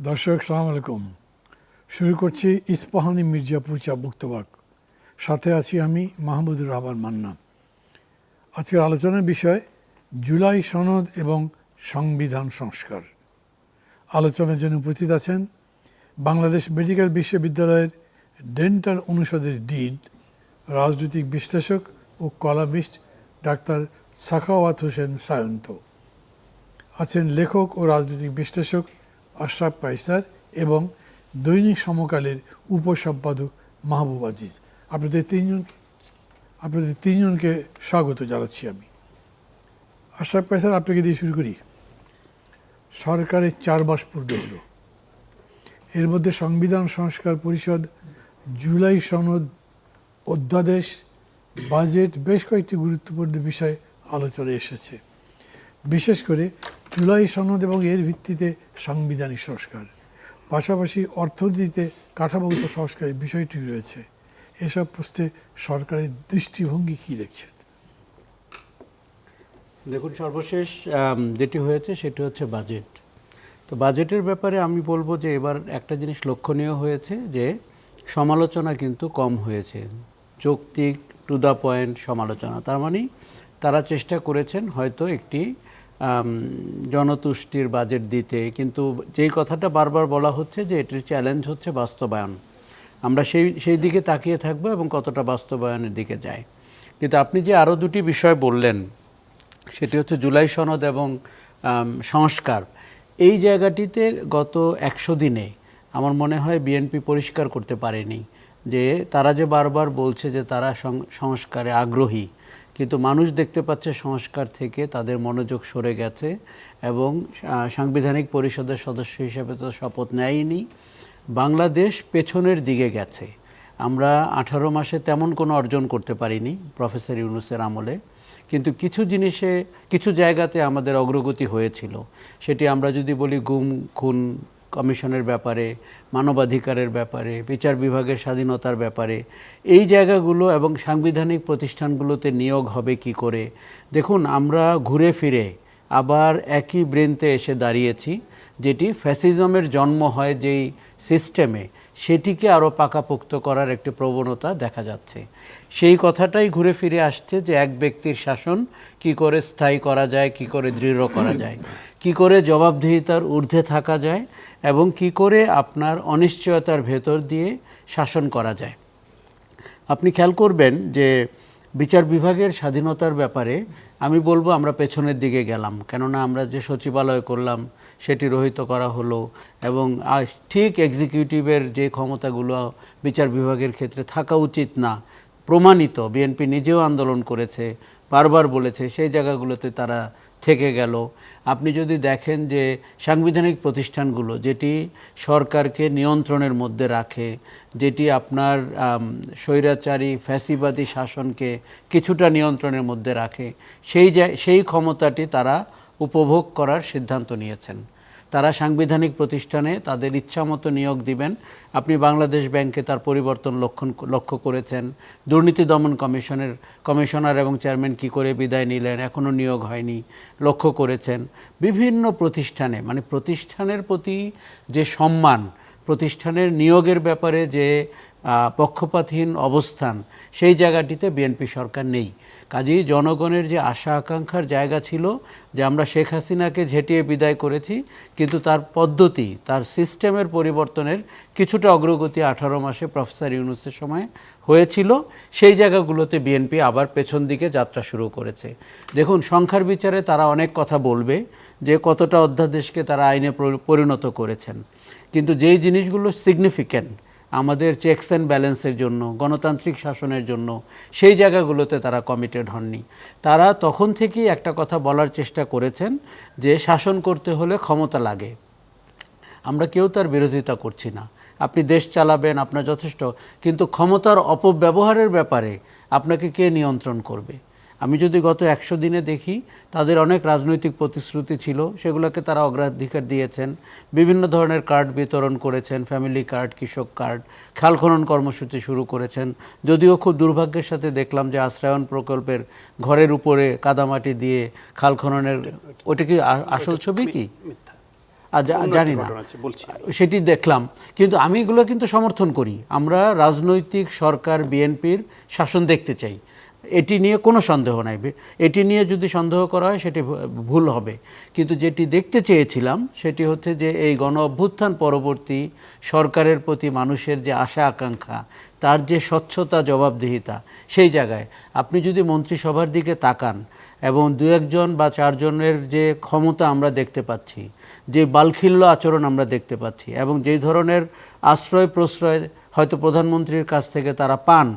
দর্শক সালাম আলাইকুম। শুরু করছি ইস্পাহানি মির্জাপুর চাবুকতবাক। সাথে আছি আমি মাহমুদুর রহমান মান্না। আজকের আলোচনার বিষয় জুলাই সনদ এবং সংবিধান সংস্কার। আলোচনার জন্য উপস্থিত আছেন বাংলাদেশ মেডিকেল বিশ্ববিদ্যালয়ের ডেন্টাল অনুষদের ডিন, রাজনৈতিক বিশ্লেষক ও কলামিস্ট ডাক্তার সাখাওয়াত হোসেন সায়ন্ত। আছেন লেখক ও রাজনৈতিক বিশ্লেষক আশরাফ কায়সার এবং দৈনিক সমকালের উপসম্পাদক মাহবুব আজিজ। আপনাদের তিনজনকে স্বাগত জানাচ্ছি আমি। আশরাফ কায়সার, আপনাকে দিয়ে শুরু করি। সরকারের 4 মাস পূর্ণ হলো, এর মধ্যে সংবিধান সংস্কার পরিষদ, জুলাই সনদ, অধ্যাদেশ, বাজেট, বেশ কয়েকটি গুরুত্বপূর্ণ বিষয় আলোচনায় এসেছে। বিশেষ করে জুলাই সনদ এবং এর ভিত্তিতে সাংবিধানিক সংস্কার, পাশাপাশি অর্থনীতিতে কাঠামোগত সংস্কারের বিষয়টি রয়েছে। এসব প্রশ্নে সরকারের দৃষ্টিভঙ্গি কী দেখছেন? দেখুন, সর্বশেষ যেটি হয়েছে সেটি হচ্ছে বাজেট। তো বাজেটের ব্যাপারে আমি বলবো যে এবার একটা জিনিস লক্ষণীয় হয়েছে যে সমালোচনা কিন্তু কম হয়েছে, যৌক্তিক টু দ্য পয়েন্ট সমালোচনা। তার মানে তারা চেষ্টা করেছেন হয়তো একটি জনতুষ্টির বাজেট দিতে, কিন্তু যেই কথাটা বারবার বলা হচ্ছে যে এটির চ্যালেঞ্জ হচ্ছে বাস্তবায়ন। আমরা সেই দিকে তাকিয়ে থাকবো এবং কতটা বাস্তবায়নের দিকে যায়। কিন্তু আপনি যে আরও দুটি বিষয় বললেন, সেটি হচ্ছে জুলাই সনদ এবং সংস্কার। এই জায়গাটিতে গত 100 দিনে আমার মনে হয় বিএনপি পরিষ্কার করতে পারেনি যে তারা যে বারবার বলছে যে তারা সংস্কারে আগ্রহী, কিন্তু মানুষ দেখতে পাচ্ছে সংস্কার থেকে তাদের মনোযোগ সরে গেছে এবং সাংবিধানিক পরিষদের সদস্য হিসেবে তো শপথ নেয়নি। বাংলাদেশ পেছনের দিকে গেছে। আমরা 18 মাসে তেমন কোনো অর্জন করতে পারিনি প্রফেসর ইউনূসের আমলে, কিন্তু কিছু জায়গাতে আমাদের অগ্রগতি হয়েছিল। সেটি আমরা যদি বলি গুম খুন কমিশনের ব্যাপারে, মানবাধিকারের ব্যাপারে, বিচার বিভাগের স্বাধীনতার ব্যাপারে, এই জায়গাগুলো এবং সাংবিধানিক প্রতিষ্ঠানগুলোতে নিয়োগ হবে কি করে। দেখুন, আমরা ঘুরে ফিরে আবার একই ব্রেনতে এসে দাঁড়িয়েছি, যেটি ফ্যাসিজমের জন্ম হয় যেই সিস্টেমে, সেটিকে আরও পাকাপোক্ত করার একটি প্রবণতা দেখা যাচ্ছে। সেই কথাটাই ঘুরে ফিরে আসছে যে এক ব্যক্তির শাসন কি করে স্থায়ী করা যায়, কি করে দৃঢ় করা যায়, কি করে জবাবদিহিতার ঊর্ধ্বে থাকা যায় এবং কি করে আপনার অনিশ্চয়তার ভেতর দিয়ে শাসন করা যায়। আপনি খেয়াল করবেন যে বিচার বিভাগের স্বাধীনতার ব্যাপারে আমি বলবো আমরা পেছনের দিকে গেলাম, কেননা আমরা যে সচিবালয় করলাম সেটি রহিত করা হলো এবং ঠিক এক্সিকিউটিভের যে ক্ষমতাগুলো বিচার বিভাগের ক্ষেত্রে থাকা উচিত না, প্রমাণিত, বিএনপি নিজেও আন্দোলন করেছে, বারবার বলেছে, সেই জায়গাগুলোতে তারা থেকে গেল। আপনি যদি দেখেন যে সাংবিধানিক প্রতিষ্ঠানগুলো যেটি সরকারকে নিয়ন্ত্রণের মধ্যে রাখে, যেটি আপনার স্বৈরাচারী ফ্যাসিবাদী শাসনকে কিছুটা নিয়ন্ত্রণের মধ্যে রাখে, সেই ক্ষমতাটি তারা উপভোগ করার সিদ্ধান্ত নিয়েছেন। তারা সাংবিধানিক প্রতিষ্ঠানে তাদের ইচ্ছামতো নিয়োগ দিবেন। আপনি বাংলাদেশ ব্যাংকে তার পরিবর্তন লক্ষ্য করেছেন। দুর্নীতি দমন কমিশনের কমিশনার এবং চেয়ারম্যান কি করে বিদায় নিলেন, এখনও নিয়োগ হয়নি, লক্ষ্য করেছেন। বিভিন্ন প্রতিষ্ঠানে, মানে প্রতিষ্ঠানের প্রতি যে সম্মান, প্রতিষ্ঠানের নিয়োগের ব্যাপারে যে পক্ষপাতহীন অবস্থান, সেই জায়গাটিতে বিএনপি সরকার নেই। কাজেই জনগণের যে আশা আকাঙ্ক্ষার জায়গা ছিল যে আমরা শেখ হাসিনাকে ঝেঁটিয়ে বিদায় করেছি, কিন্তু তার পদ্ধতি, তার সিস্টেমের পরিবর্তনের কিছুটা অগ্রগতি 18 মাসে প্রফেসর ইউনূসের সময় হয়েছিল, সেই জায়গাগুলোতে বিএনপি আবার পেছন দিকে যাত্রা শুরু করেছে। দেখুন, সংখ্যার বিচারে তারা অনেক কথা বলবে যে কতটা অধ্যাদেশকে তারা আইনে পরিণত করেছেন, কিন্তু যেই জিনিসগুলো সিগনিফিক্যান্ট আমাদের চেকস অ্যান্ড ব্যালেন্সের জন্য, গণতান্ত্রিক শাসনের জন্য, সেই জায়গাগুলোতে তারা কমিটেড হননি। তারা তখন থেকেই একটা কথা বলার চেষ্টা করেছেন যে শাসন করতে হলে ক্ষমতা লাগে। আমরা কেউ তার বিরোধিতা করছি না, আপনি দেশ চালাবেন, আপনার যথেষ্ট, কিন্তু ক্ষমতার অপব্যবহারের ব্যাপারে আপনাকে কে নিয়ন্ত্রণ করবে? আমি যদি গত 100 দিনে দেখি, তাদের অনেক রাজনৈতিক প্রতিশ্রুতি ছিল, সেগুলোকে তারা অগ্রাধিকার দিয়েছেন। বিভিন্ন ধরনের কার্ড বিতরণ করেছেন, ফ্যামিলি কার্ড, কৃষক কার্ড, খাল খনন কর্মসূচি শুরু করেছেন। যদিও খুব দুর্ভাগ্যের সাথে দেখলাম যে আশ্রয়ন প্রকল্পের ঘরের উপরে কাদামাটি দিয়ে খাল খননের, ওটা কি আসল ছবি কি? জানি না, সেটি দেখলাম। কিন্তু আমি এগুলো কিন্তু সমর্থন করি। আমরা রাজনৈতিক সরকার বিএনপির শাসন দেখতে চাই, এটি নিয়ে কোনো সন্দেহ নাই। এটি নিয়ে যদি সন্দেহ করা হয় সেটি ভুল হবে। কিন্তু যেটি দেখতে চেয়েছিলাম সেটি হচ্ছে যে এই গণ অভ্যুত্থান পরবর্তী সরকারের প্রতি মানুষের যে আশা আকাঙ্ক্ষা, তার যে স্বচ্ছতা, জবাবদিহিতা, সেই জায়গায় আপনি যদি মন্ত্রিসভার দিকে তাকান এবং দু একজন বা চারজনের যে ক্ষমতা আমরা দেখতে পাচ্ছি, যে বালখিল্য আচরণ আমরা দেখতে পাচ্ছি, এবং যেই ধরনের আশ্রয় প্রশ্রয় হয়তো প্রধানমন্ত্রীর কাছ থেকে তারা পান,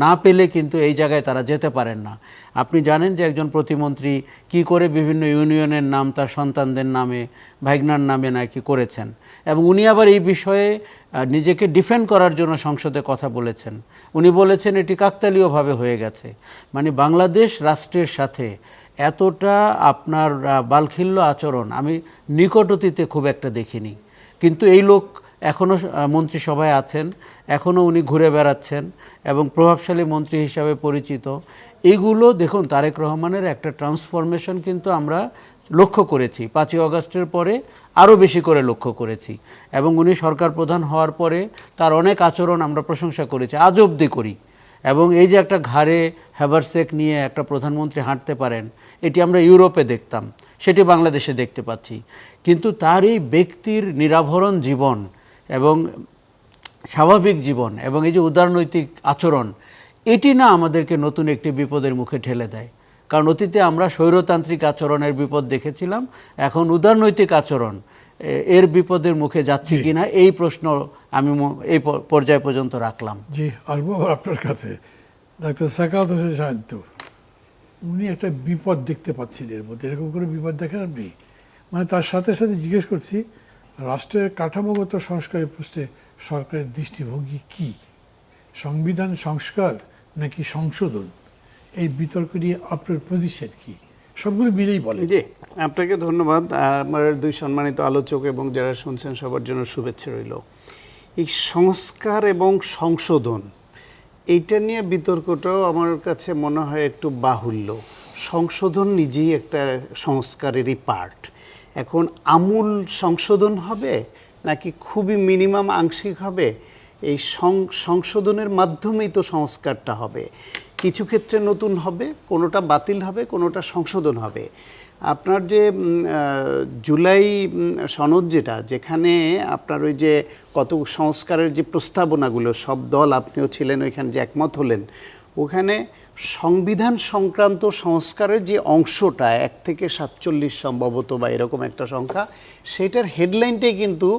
না পেলে কিন্তু এই জায়গায় তারা যেতে পারেন না। আপনি জানেন যে একজন প্রতিমন্ত্রী কি করে বিভিন্ন ইউনিয়নের নাম তার সন্তানদের নামে, ভাইগনার নামে নাকি করেছেন, এবং উনি আবার এই বিষয়ে নিজেকে ডিফেন্ড করার জন্য সংসদে কথা বলেছেন। উনি বলেছেন এটি কাকতালীয়ভাবে হয়ে গেছে। মানে বাংলাদেশ রাষ্ট্রের সাথে এতটা আপনার বালখিল্য আচরণ আমি নিকট অতীতে খুব একটা দেখিনি। কিন্তু এই লোক এখনও মন্ত্রিসভায় আছেন, এখনও উনি ঘুরে বেড়াচ্ছেন এবং প্রভাবশালী মন্ত্রী হিসাবে পরিচিত। এইগুলো দেখুন, তারেক রহমানের একটা ট্রান্সফরমেশন কিন্তু আমরা লক্ষ্য করেছি। 5ই আগস্টের পরে আরও বেশি করে লক্ষ্য করেছি, এবং উনি সরকার প্রধান হওয়ার পরে তার অনেক আচরণ আমরা প্রশংসা করেছি, আজ অবধি করি। এবং এই যে একটা ঘাড়ে হ্যাভারসেক নিয়ে একটা প্রধানমন্ত্রী হাঁটতে পারেন, এটি আমরা ইউরোপে দেখতাম, সেটি বাংলাদেশে দেখতে পাচ্ছি। কিন্তু তার এই ব্যক্তির নিরাভরণ জীবন এবং স্বাভাবিক জীবন এবং এই যে উদারনৈতিক আচরণ, এটি না আমাদেরকে নতুন একটি বিপদের মুখে ঠেলে দেয়। কারণ অতীতে আমরা স্বৈরতান্ত্রিক আচরণের বিপদ দেখেছিলাম, এখন উদারনৈতিক আচরণ এর বিপদের মুখে যাচ্ছে কিনা এই প্রশ্ন আমি এই পর্যায় পর্যন্ত রাখলাম। জি, আসবো আপনার কাছে। ডাক্তার সাখাওয়াত হোসেন সাহিত্য, উনি একটা বিপদ দেখতে পাচ্ছেন এর মধ্যে, এরকম করে বিপদ দেখেন আপনি? মানে তার সাথে সাথে জিজ্ঞেস করছি, রাষ্ট্রের কাঠামোগত সংস্কারের প্রশ্নে সরকারের দৃষ্টিভঙ্গি কি? সংবিধান সংস্কার নাকি সংশোধন? এই বিতর্ক নিয়ে আপনার পজিশন কি? সবগুলো মিলেই বলে। জি, আপনাকে ধন্যবাদ। আমার দুই সম্মানিত আলোচক এবং যারা শুনছেন সবার জন্য শুভেচ্ছা রইল। এই সংস্কার এবং সংশোধন, এইটা নিয়ে বিতর্কটাও আমার কাছে মনে হয় একটু বাহুল্য। সংশোধন নিজেই একটা সংস্কারেরই পার্ট। এখন আমূল সংশোধন হবে নাকি খুবই মিনিমাম আংশিক হবে, এই সংশোধনের মাধ্যমেই তো সংস্কারটা হবে। কিছু ক্ষেত্রে নতুন হবে, কোনোটা বাতিল হবে, কোনোটা সংশোধন হবে। আপনার যে জুলাই সনদ যেখানে আপনার ওই যে কত সংস্কারের যে প্রস্তাবনাগুলো, সব দল, আপনিও ছিলেন ওইখানে, যে একমত হলেন, ওখানে সংবিধান সংক্রান্ত সংস্কারের যে অংশটা 1 থেকে 47 সম্ভবত বা এরকম একটা সংখ্যা, সেটার হেডলাইনটাই কিন্তু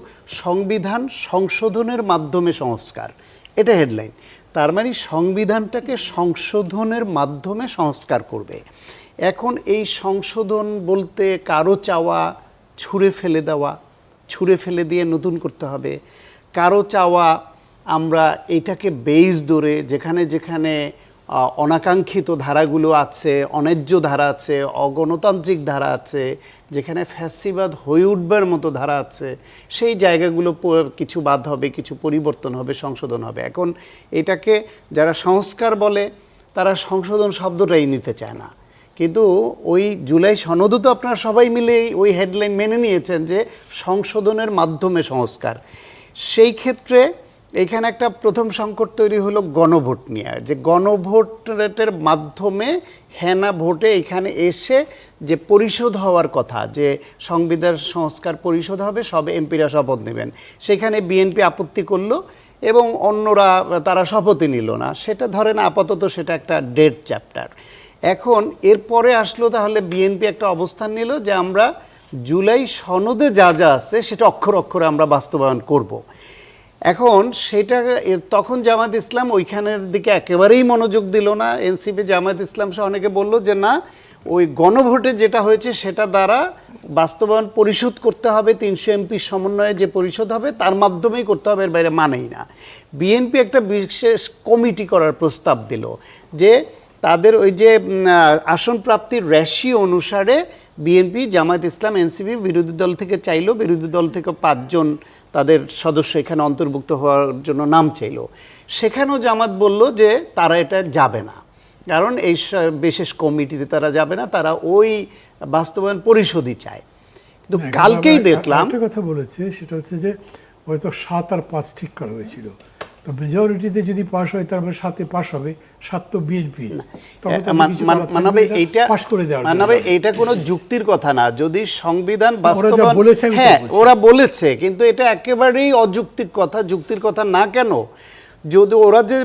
সংবিধান সংশোধনের মাধ্যমে সংস্কার, এটা হেডলাইন। তার মানে সংবিধানটাকে সংশোধনের মাধ্যমে সংস্কার করবে। এখন এই সংশোধন বলতে কারো চাওয়া ছুঁড়ে ফেলে দেওয়া, ছুঁড়ে ফেলে দিয়ে নতুন করতে হবে, কারো চাওয়া আমরা এটাকে বেস ধরে যেখানে যেখানে অনাকাঙ্ক্ষিত ধারাগুলো আছে, অন্যায্য ধারা আছে, অগণতান্ত্রিক ধারা আছে, যেখানে ফ্যাসিবাদ হয়ে উঠবার মতো ধারা আছে, সেই জায়গাগুলো কিছু বাদ হবে, কিছু পরিবর্তন হবে, সংশোধন হবে। এখন এটাকে যারা সংস্কার বলে তারা সংশোধন শব্দটাই নিতে চায় না। কিন্তু ওই জুলাই সনদও তো আপনারা সবাই মিলে ওই হেডলাইন মেনে নিয়েছেন যে সংশোধনের মাধ্যমে সংস্কার। সেই ক্ষেত্রে এখানে একটা প্রথম সংকট তৈরি হলো গণভোট নিয়ে, যে গণভোটের মাধ্যমে হেনা ভোটে এখানে এসে যে পরিশোধ হওয়ার কথা, যে সংবিধান সংস্কার পরিশোধ হবে, সব এমপিরা শপথ নেবেন, সেখানে বিএনপি আপত্তি করলো এবং অন্যরা তারা শপথই নিল না। সেটা ধরেন আপাতত সেটা একটা ডেড চ্যাপ্টার। এখন এরপরে আসলো তাহলে বিএনপি একটা অবস্থান নিল যে আমরা জুলাই সনদে যা যা আছে সেটা অক্ষর অক্ষরে আমরা বাস্তবায়ন করব। এখন সেটা তখন জামায়াত ইসলাম ওইখানের দিকে একেবারেই মনোযোগ দিল না। এনসিপি, জামায়াত ইসলাম সহ অনেকে বলল যে না, ওই গণভোটে যেটা হয়েছে সেটা দ্বারা বাস্তবায়ন পরিশোধ করতে হবে, 300 এমপির সমন্বয়ে যে পরিশোধ হবে তার মাধ্যমেই করতে হবে, এর বাইরে মানেই না। বিএনপি একটা বিশেষ কমিটি করার প্রস্তাব দিল যে তাদের ওই যে আসন প্রাপ্তির রেশিও অনুসারে বিএনপি, জামায়াত ইসলাম, এনসিপি বিরোধী দল থেকে চাইলো, বিরোধী দল থেকে 5 জন তাদের সদস্য এখানে অন্তর্ভুক্ত হওয়ার জন্য নাম চাইলো। সেখানেও জামাত বলল যে তারা এটা যাবে না, কারণ এই বিশেষ কমিটিতে তারা যাবে না, তারা ওই বাস্তবায়ন পরিষদই চায়। তো কালকেই আবার দেখলাম একটা কথা বলেছে, সেটা হচ্ছে যে হয়তো 7 আর 5 ঠিক করা হয়েছিল, তো মেজরিটিতে যদি পাশ হয় তার মানে 7-এ পাশ হবে, 7 তো বিএনপি, মানবে এইটা পাশ করে দেওয়ার জন্য। মানবে এইটা কোনো যুক্তির কথা না। যদি সংবিধান ওরা যা বাস্তবায়ন, বলেছে আমি তাই হ্যাঁ বলছি। ওরা বলেছে, কিন্তু এটা একেবারেই অযৌক্তিক কথা, যুক্তির কথা না কেন? যদি ওরা যে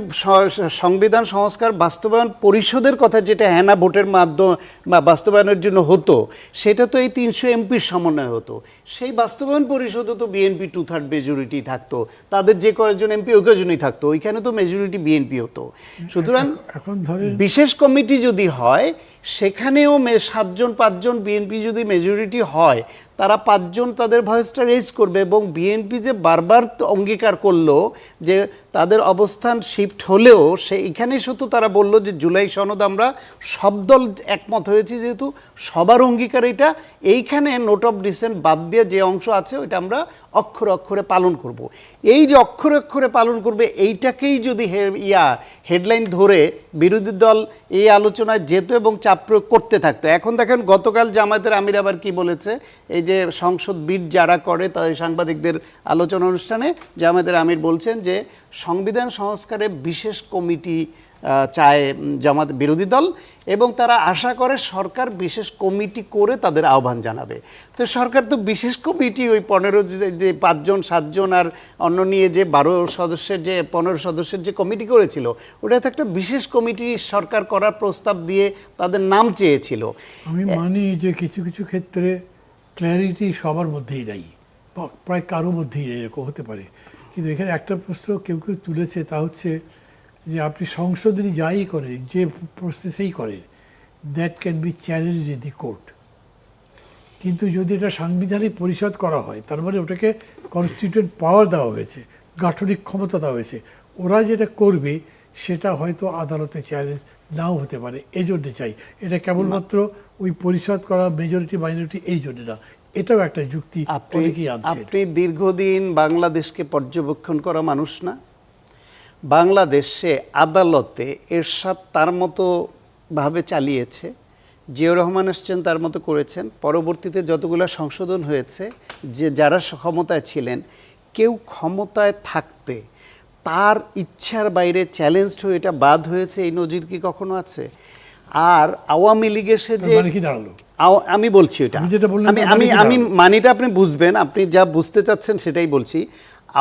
সংবিধান সংস্কার বাস্তবায়ন পরিষদের কথা, যেটা হ্যানা ভোটের মাধ্যমে বা বাস্তবায়নের জন্য হতো, সেটা তো এই 300 এমপির সমন্বয় হতো। সেই বাস্তবায়ন পরিষদে তো বিএনপি 2/3 মেজরিটি থাকতো, তাদের যে কয়েকজন এমপি ওই কয়জনই থাকতো, ওইখানে তো মেজরিটি বিএনপি হতো। সুতরাং এখন ধরেন বিশেষ কমিটি যদি হয়, সেখানেও 7জন 5জন বিএনপি যদি মেজরিটি হয়, তারা 5জন তাদের ভয়েসটা রেজ করবে। এবং বিএনপি যে বারবার অঙ্গীকার করলো যে তাদের অবস্থান শিফট হলেও, সেইখানেই শুধু তারা বলল যে জুলাই সনদ আমরা সব দল একমত হয়েছি, যেহেতু সবার অঙ্গীকার এটা, এইখানে নোট অফ ডিসেন্ট বাদ দিয়ে যে অংশ আছে ওইটা আমরা অক্ষরে অক্ষরে পালন করব। এই যে অক্ষরে অক্ষরে পালন করবে, এইটাকেই যদি হেডলাইন ধরে বিরোধী দল এই আলোচনায় যেত এবং চাপ প্রয়োগ করতে থাকতো। এখন দেখেন গতকাল জামায়াতের আমির আবার কি বলেছে, এই যে সংসদ বিট যারা করে তাদের সাংবাদিকদের আলোচনা অনুষ্ঠানে জামায়াতের আমির বলছেন যে সংবিধান সংস্কারে বিশেষ কমিটি চায় জামাত বিরোধী দল, এবং তারা আশা করে সরকার বিশেষ কমিটি করে তাদের আহ্বান জানাবে। তো সরকার তো বিশেষ কমিটি ওই 15 যে 5জন 7জন আর অন্য নিয়ে যে 12 সদস্যের যে 15 সদস্যের যে কমিটি করেছিল, ওটা তো একটা বিশেষ কমিটি সরকার করার প্রস্তাব দিয়ে তাদের নাম চেয়েছিল। আমি মানি যে কিছু কিছু ক্ষেত্রে ক্ল্যারিটি সবার মধ্যেই নাই, বা প্রায় কারো মধ্যেই এরকম হতে পারে। কিন্তু এখানে একটা প্রশ্ন কেউ কেউ তুলেছে, তা হচ্ছে যে আপনি সংশোধনী যাই করেন, যে প্রসেসেই করেন, that can be challenge in the court. কিন্তু যদি এটা সাংবিধানিক পরিষদ করা হয়, তার মানে ওটাকে কনস্টিটিউয়েন্ট পাওয়ার দেওয়া হয়েছে, গাঠনিক ক্ষমতা দেওয়া হয়েছে। ওরা যেটা করবে সেটা হয়তো আদালতে চ্যালেঞ্জ নাও হতে পারে। এই জন্যে চাই এটা কেবলমাত্র ওই পরিষদ করা মেজরিটি মাইনরিটি এই জন্য না, এটাও একটা যুক্তি অনেকেই আনছে। আপনি দীর্ঘদিন বাংলাদেশকে পর্যবেক্ষণ করা মানুষ না? বাংলাদেশে আদালতে এরশাদ তার মতো ভাবে চালিয়েছে, জিয়াউর রহমান এসছেন তার মতো করেছেন, পরবর্তীতে যতগুলো সংশোধন হয়েছে, যে যারা ক্ষমতায় ছিলেন, কেউ ক্ষমতায় থাকতে তার ইচ্ছার বাইরে চ্যালেঞ্জড হয়ে এটা বাদ হয়েছে, এই নজির কি কখনো আছে? আর আওয়ামী লীগের সে যে মানে কি দাঁড়ালো, আমি বলছি ওটা, আমি মানিটা আপনি বুঝবেন, আপনি যা বুঝতে চাচ্ছেন সেটাই বলছি।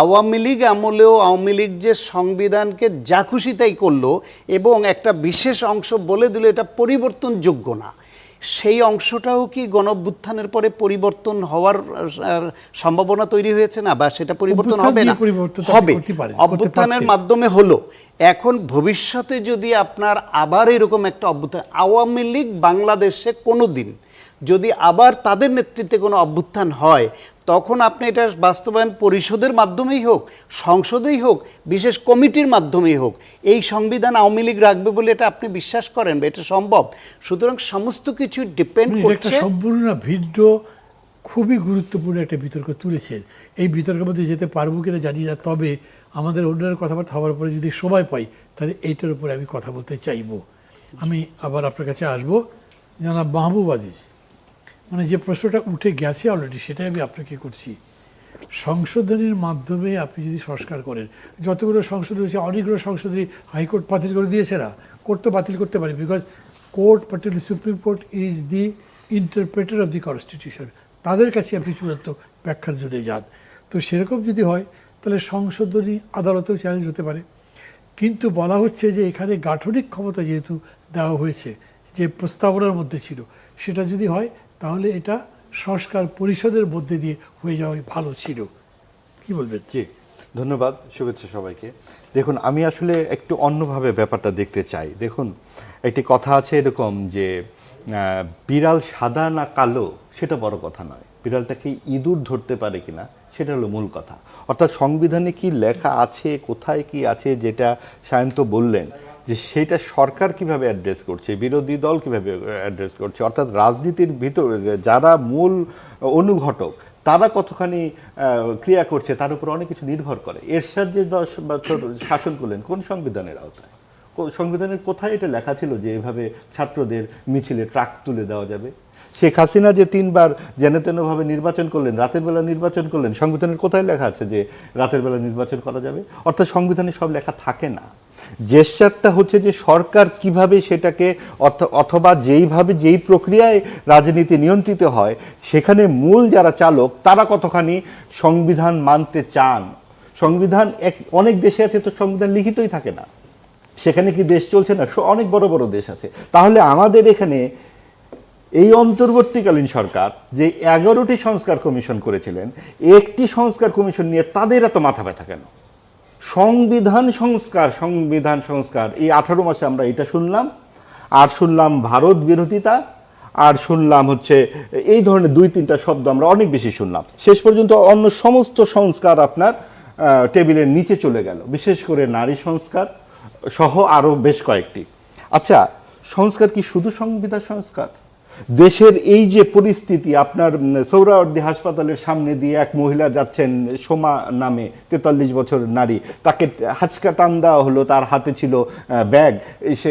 আওয়ামী লীগ আমলেও আওয়ামী লীগ যে সংবিধানকে যা খুশি তাই করলো এবং একটা বিশেষ অংশ বলে দিল এটা পরিবর্তনযোগ্য না, সেই অংশটাও কি গণঅভ্যুত্থানের পরে পরিবর্তন হওয়ার সম্ভাবনা তৈরি হয়েছে না? বা সেটা পরিবর্তন হবে না? হবে, অভ্যুত্থানের মাধ্যমে হলো। এখন ভবিষ্যতে যদি আপনার আবার এরকম একটা অভ্যুত্থান, আওয়ামী লীগ বাংলাদেশে কোনো দিন যদি আবার তাদের নেতৃত্বে কোনো অভ্যুত্থান হয়, তখন আপনি এটা বাস্তবায়ন পরিষদের মাধ্যমেই হোক, সংসদেই হোক, বিশেষ কমিটির মাধ্যমেই হোক, এই সংবিধান আওয়ামী লীগ রাখবে বলে এটা আপনি বিশ্বাস করেন? এটা সম্ভব? সুতরাং সমস্ত কিছু ডিপেন্ড করছে। সম্পূর্ণ ভিন্ন, খুবই গুরুত্বপূর্ণ একটা বিতর্ক তুলেছেন। এই বিতর্কের মধ্যে যেতে পারবো কিনা জানি না, তবে আমাদের অন্যের কথাবার্তা হওয়ার পরে যদি সময় পাই তাহলে এইটার উপরে আমি কথা বলতে চাইবো। আমি আবার আপনার কাছে আসবো। জানাব মাহবুব আজিজ, মানে যে প্রশ্নটা উঠে গেছে অলরেডি, সেটাই আমি আপনাকে করছি। সংশোধনীর মাধ্যমে আপনি যদি সংস্কার করেন, যতগুলো সংশোধনী হয়েছে, অনেকগুলো সংশোধনী হাইকোর্ট বাতিল করে দিয়েছে না, কোর্ট তো বাতিল করতে পারে, because court, particularly supreme court, is the interpreter of the constitution. তাদের কাছে আপনি চূড়ান্ত ব্যাখ্যার জন্য যান। তো সেরকম যদি হয় তাহলে সংশোধনী আদালতেও চ্যালেঞ্জ হতে পারে। কিন্তু বলা হচ্ছে যে এখানে গাঠনিক ক্ষমতা যেহেতু দেওয়া হয়েছে, যে প্রস্তাবনার মধ্যে ছিল, সেটা যদি হয় তাহলে এটা সংস্কার পরিষদের মধ্যে দিয়ে হয়ে যাওয়াই ভালো ছিল। কি বলবেন? জি, ধন্যবাদ, শুভেচ্ছা সবাইকে। দেখুন, আমি আসলে একটু অন্যভাবে ব্যাপারটা দেখতে চাই। দেখুন, একটি কথা আছে এরকম যে বিড়াল সাদা না কালো সেটা বড় কথা নয়, বিড়ালটাকে ইঁদুর ধরতে পারে কিনা সেটা হলো মূল কথা। অর্থাৎ সংবিধানে কি লেখা আছে, কোথায় কি আছে, যেটা সায়ন্ত বললেন যে সেটা সরকার কিভাবে অ্যাড্রেস করছে, বিরোধী দল কিভাবে অ্যাড্রেস করছে, অর্থাৎ রাজনীতির ভিতরে যারা মূল অনুঘটক তারা কতখানি ক্রিয়া করছে তার উপর অনেক কিছু নির্ভর করে। এরশাদ যে 10 বছর শাসন করলেন কোন সংবিধানের আওতায়? সংবিধানের কোথায় এটা লেখা ছিল যে এভাবে ছাত্রদের মিছিলে ট্রাক তুলে দেওয়া যাবে? শেখ হাসিনা যে 3বার যেন তেনভাবে নির্বাচন করলেন, রাতের বেলা নির্বাচন করলেন, সংবিধানের কোথায় লেখা আছে যে রাতের বেলা নির্বাচন করা যাবে? অর্থাৎ সংবিধানে সব লেখা থাকে না। জেস্চারটা হচ্ছে যে সরকার কিভাবে সেটাকে অথবা যেইভাবে যেই প্রক্রিয়ায় রাজনীতি নিয়ন্ত্রিত হয় সেখানে মূল যারা চালক তারা কতখানি সংবিধান মানতে চান। সংবিধান অনেক দেশে আছে তো সংবিধান লিখিতই থাকে না, সেখানে কি দেশ চলছে না? অনেক বড় বড় দেশ আছে। তাহলে আমাদের এখানে এই অন্তর্বর্তীকালীন সরকার যে 11টি সংস্কার কমিশন করেছিলেন, একটি সংস্কার কমিশন নিয়ে তাদের এত মাথা ব্যথা কেন? সংবিধান সংস্কার এই 18 মাসে আমরা এটা শুনলাম, আর শুনলাম ভারত বিরোধিতা, আর শুনলাম হচ্ছে এই ধরনের 2-3টা শব্দ আমরা অনেক বেশি শুনলাম। শেষ পর্যন্ত অন্য সমস্ত সংস্কার আপনার টেবিলের নিচে চলে গেল, বিশেষ করে নারী সংস্কার সহ আরও বেশ কয়েকটি। আচ্ছা, সংস্কার কি শুধু সংবিধান সংস্কার? দেশের এই যে পরিস্থিতি, আপনার সোহরাওয়ার্দী হাসপাতালের সামনে দিয়ে এক মহিলা যাচ্ছেন, সোমা নামে 43 বছর নারী, তাকে হাঁচকা টান দেওয়া হলো, তার হাতে ছিল ব্যাগ, সে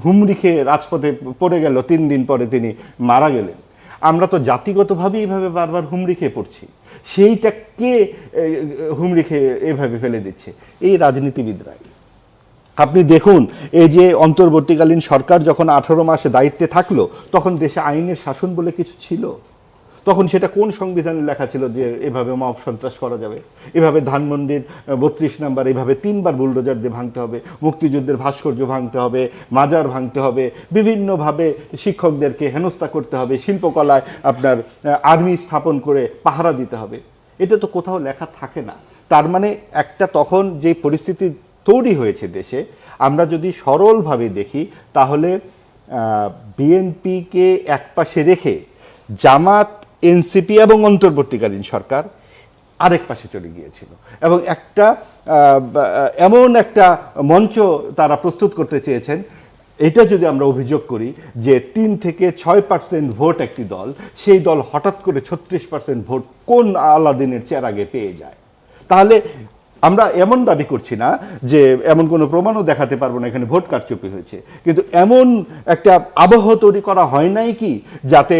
হুমড়ি খেয়ে রাজপথে পড়ে গেল, 3 দিন পরে তিনি মারা গেলেন। আমরা তো জাতিগতভাবে এইভাবে বারবার হুমড়ি খেয়ে পড়ছি, সেইটা কে হুমড়ি খেয়ে এভাবে ফেলে দিচ্ছে? এই রাজনীতিবিদরাই। আপনি দেখুন, এই যে অন্তর্বর্তীকালীন সরকার যখন 18 মাসে দায়িত্বে থাকলো, তখন দেশে আইনের শাসন বলে কিছু ছিল? তখন সেটা কোন সংবিধানে লেখা ছিল যে এভাবে মব সন্ত্রাস করা যাবে, এভাবে ধানমন্ডির 32 নাম্বার এভাবে 3বার বুলডোজার দিয়ে ভাঙতে হবে, মুক্তিযুদ্ধের ভাস্কর্য ভাঙতে হবে, মাজার ভাঙতে হবে, বিভিন্নভাবে শিক্ষকদেরকে হেনস্থা করতে হবে, শিল্পকলায় আপনার আর্মি স্থাপন করে পাহারা দিতে হবে? এটা তো কোথাও লেখা থাকে না। তার মানে একটা তখন যে পরিস্থিতি তৈরি হয়েছে দেশে, আমরা যদি সরলভাবে দেখি তাহলে বিএনপিকে একপাশে রেখে জামাত, এনসিপি এবং অন্তর্বর্তীকালীন সরকার আরেক পাশে চলে গিয়েছিল, এবং একটা এমন একটা মঞ্চ তারা প্রস্তুত করতে চেয়েছেন। এটা যদি আমরা অভিযোগ করি যে 3 থেকে 6% ভোট একটি দল, সেই দল হঠাৎ করে 36% ভোট কোন আলাদিনের চেয়ার আগে পেয়ে যায়, তাহলে আমরা এমন দাবি করছি না যে এমন কোনো প্রমাণও দেখাতে পারবো না এখানে ভোট কারচুপি হয়েছে, কিন্তু এমন একটা আবহ তৈরি করা হয় নাই কি যাতে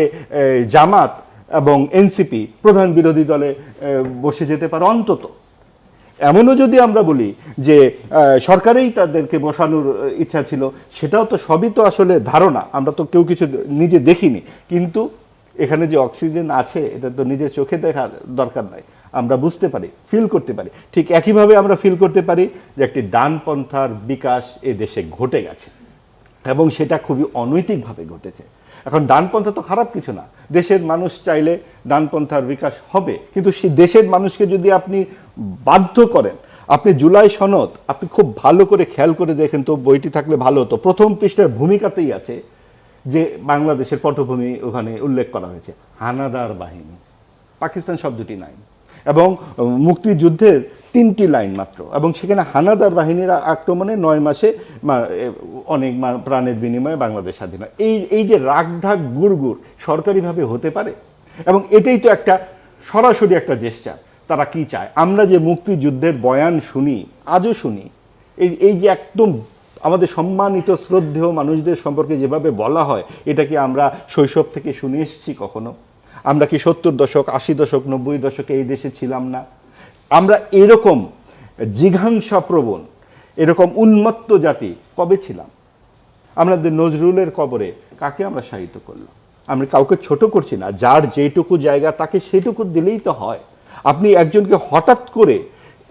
জামাত এবং এনসিপি প্রধান বিরোধী দলে বসে যেতে পারে? অন্তত এমনও যদি আমরা বলি যে সরকারেই তাদেরকে বসানোর ইচ্ছা ছিল, সেটাও তো সবই তো আসলে ধারণা, আমরা তো কেউ কিছু নিজে দেখিনি। কিন্তু এখানে যে অক্সিজেন আছে এটা তো নিজের চোখে দেখা দরকার নাই, আমরা বুঝতে পারি, ফিল করতে পারি। ঠিক একইভাবে আমরা ফিল করতে পারি যে একটি ডানপন্থার বিকাশ এ দেশে ঘটে গেছে, এবং সেটা খুবই অনৈতিকভাবে ঘটেছে। এখন ডানপন্থা তো খারাপ কিছু না, দেশের মানুষ চাইলে ডানপন্থার বিকাশ হবে, কিন্তু সেই দেশের মানুষকে যদি আপনি বাধ্য করেন, আপনি জুলাই সনদ আপনি খুব ভালো করে খেয়াল করে দেখেন তো, বইটি থাকলে ভালো হতো, প্রথম পৃষ্ঠার ভূমিকাতেই আছে যে বাংলাদেশের পটভূমি ওখানে উল্লেখ করা হয়েছে, হানাদার বাহিনী, পাকিস্তান শব্দটি নাই, এবং মুক্তিযুদ্ধের 3টি লাইন মাত্র, এবং সেখানে হানাদার বাহিনীর আক্রমণে 9 মাসে অনেক প্রাণের বিনিময়ে বাংলাদেশ স্বাধীন হয়। এই যে রাগঢাক গুড়গুড় সরকারিভাবে হতে পারে, এবং এটাই তো একটা সরাসরি একটা জেস্চার। তারা কি চায়? আমরা যে মুক্তিযুদ্ধের বয়ান শুনি, আজও শুনি, এই যে একদম আমাদের সম্মানিত শ্রদ্ধেয় মানুষদের সম্পর্কে যেভাবে বলা হয়, এটা কি আমরা শৈশব থেকে শুনে এসেছি কখনো? আমরা কি 70 দশক, 80 দশক, 90 দশকে এই দেশে ছিলাম না? আমরা এরকম জিঘাংসাপ্রবণ, এরকম উন্মত্ত জাতি কবে ছিলাম? আমাদের নজরুলের কবরে কাকে আমরা সাহিত্য করলাম? আমরা কাউকে ছোট করছি না, যার যেটুকু জায়গা তাকে সেটুকু দিলেই তো হয়। আপনি একজনকে হঠাৎ করে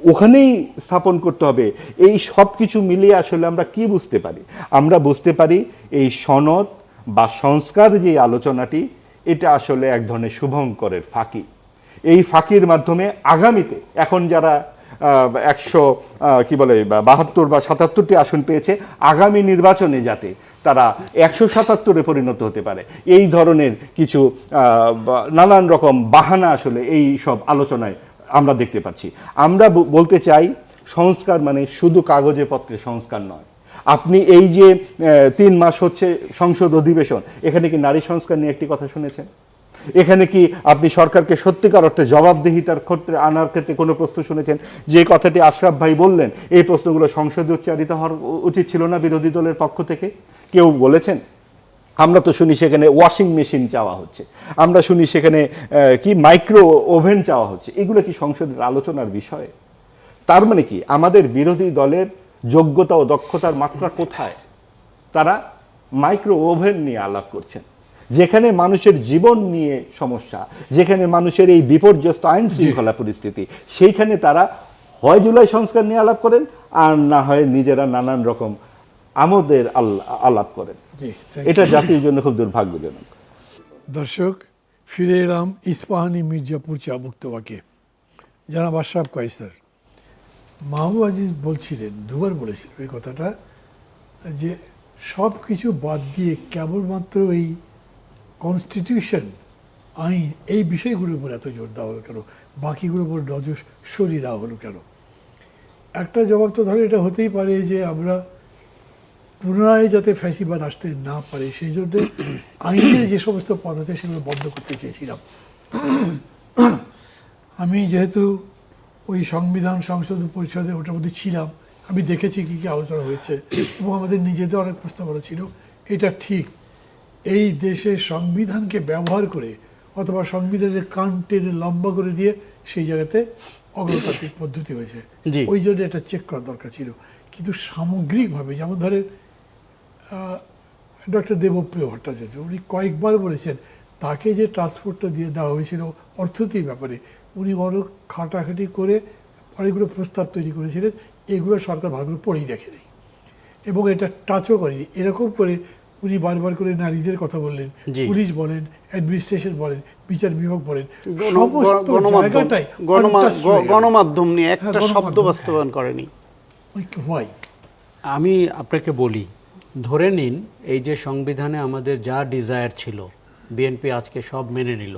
ওখানেই স্থাপন করতে হবে, এই সব কিছু মিলিয়ে আসলে আমরা কি বুঝতে পারি? আমরা বুঝতে পারি এই সনদ বা সংস্কার যে আলোচনাটি, এটা আসলে এক ধরনের শুভঙ্করের ফাঁকি। এই ফাঁকির মাধ্যমে আগামীতে এখন যারা 172 বা 77টি আসন পেয়েছে, আগামী নির্বাচনে যাতে তারা 177-এ পরিণত হতে পারে, এই ধরনের কিছু নানান রকম বাহানা আসলে এই সব আলোচনায় আমরা দেখতে পাচ্ছি। আমরা বলতে চাই, সংস্কার মানে শুধু কাগজে পত্রে সংস্কার নয়। আপনি এই যে 3 মাস হচ্ছে সংসদ অধিবেশন, এখানে কি নারী সংস্কার নিয়ে একটি কথা শুনেছেন? এখানে কি আপনি সরকারকে সত্যিকার অর্থে জবাবদিহিতার ক্ষেত্রে আনার ক্ষেত্রে কোনো প্রশ্ন শুনেছেন? যে কথাটি আশরাফ ভাই বললেন, এই প্রশ্নগুলো সংসদে উচ্চারিত হওয়ার উচিত ছিল না বিরোধী দলের পক্ষ থেকে? কেউ বলেছেন? আমরা তো শুনি সেখানে ওয়াশিং মেশিন চাওয়া হচ্ছে, আমরা শুনি সেখানে কি মাইক্রো ওভেন চাওয়া হচ্ছে। এগুলো কি সংসদের আলোচনার বিষয়? তার মানে কি আমাদের বিরোধী দলের যোগ্যতা ও দক্ষতার মাত্রা কোথায়? তারা মাইক্রো ওভেন নিয়ে আলাপ করছেন, যেখানে মানুষের জীবন নিয়ে সমস্যা, যেখানে মানুষের এই বিপর্যস্ত আইন শৃঙ্খলা পরিস্থিতি, সেইখানে তারা হয় জুলাই সংস্কার নিয়ে আলাপ করেন, আর না হয় নিজেরা নানান রকম আমোদের আলাপ করেন। এটা জাতির জন্য খুব দুর্ভাগ্যজনক। দর্শক, ফিরে এলাম ইস্পাহানি মির্জাপুর চাবুক-তবাকে। জনাব আশরাফ কায়সার, মাহবুব আজিজ বলছিলেন, দুবার বলেছিলেন এই কথাটা, যে সব কিছু বাদ দিয়ে কেবলমাত্র এই কনস্টিটিউশন, আইন, এই বিষয়গুলোর উপর এত জোর দেওয়া হলো কেন, বাকিগুলোর উপর নজর সরিয়ে দেওয়া হলো কেন? একটা জবাব তো ধরো এটা হতেই পারে যে আমরা পুনরায় যাতে ফ্যাসিবাদ আসতে না পারে সেই জন্য আইনের যে সমস্ত পদ আছে সেগুলো বন্ধ করতে চেয়েছিলাম। আমি যেহেতু ওই সংবিধান সংসদ পরিষদে ওটার মধ্যে ছিলাম, আমি দেখেছি কী কী আলোচনা হয়েছে এবং আমাদের নিজেদের অনেক প্রস্তাবনা ছিল। এটা ঠিক, এই দেশের সংবিধানকে ব্যবহার করে অথবা সংবিধানের কান টেনে লম্বা করে দিয়ে সেই জায়গাতে অগণতান্ত্রিক পদ্ধতি হয়েছে, ওই জন্য এটা চেক করা দরকার ছিল। কিন্তু সামগ্রিকভাবে, যেমন ধরেন ডক্টর দেবপ্রিয় ভট্টাচার্য, উনি কয়েকবার বলেছেন তাকে যে ট্রান্সপোর্টটা দিয়ে দেওয়া হয়েছিল অর্থনীতির ব্যাপারে, উনি অনেক খাটাখাটি করে অনেকগুলো প্রস্তাব তৈরি করেছিলেন, এগুলো সরকার ভালো করে পড়েই দেখেনি এবং এটা টাচও করেনি। এরকম করে উনি বারবার করে নারীদের কথা বললেন, পুলিশ বলেন, অ্যাডমিনিস্ট্রেশন বলেন, বিচার বিভাগ বলেন, সমস্ত জায়গাটাই গণমাধ্যম নিয়ে একটা শব্দ বাস্তবায়ন করেনি। আমি আপনাকে বলি, ধরে নিন এই যে সংবিধানে আমাদের যা ডিজায়ার ছিল বিএনপি আজকে সব মেনে নিল,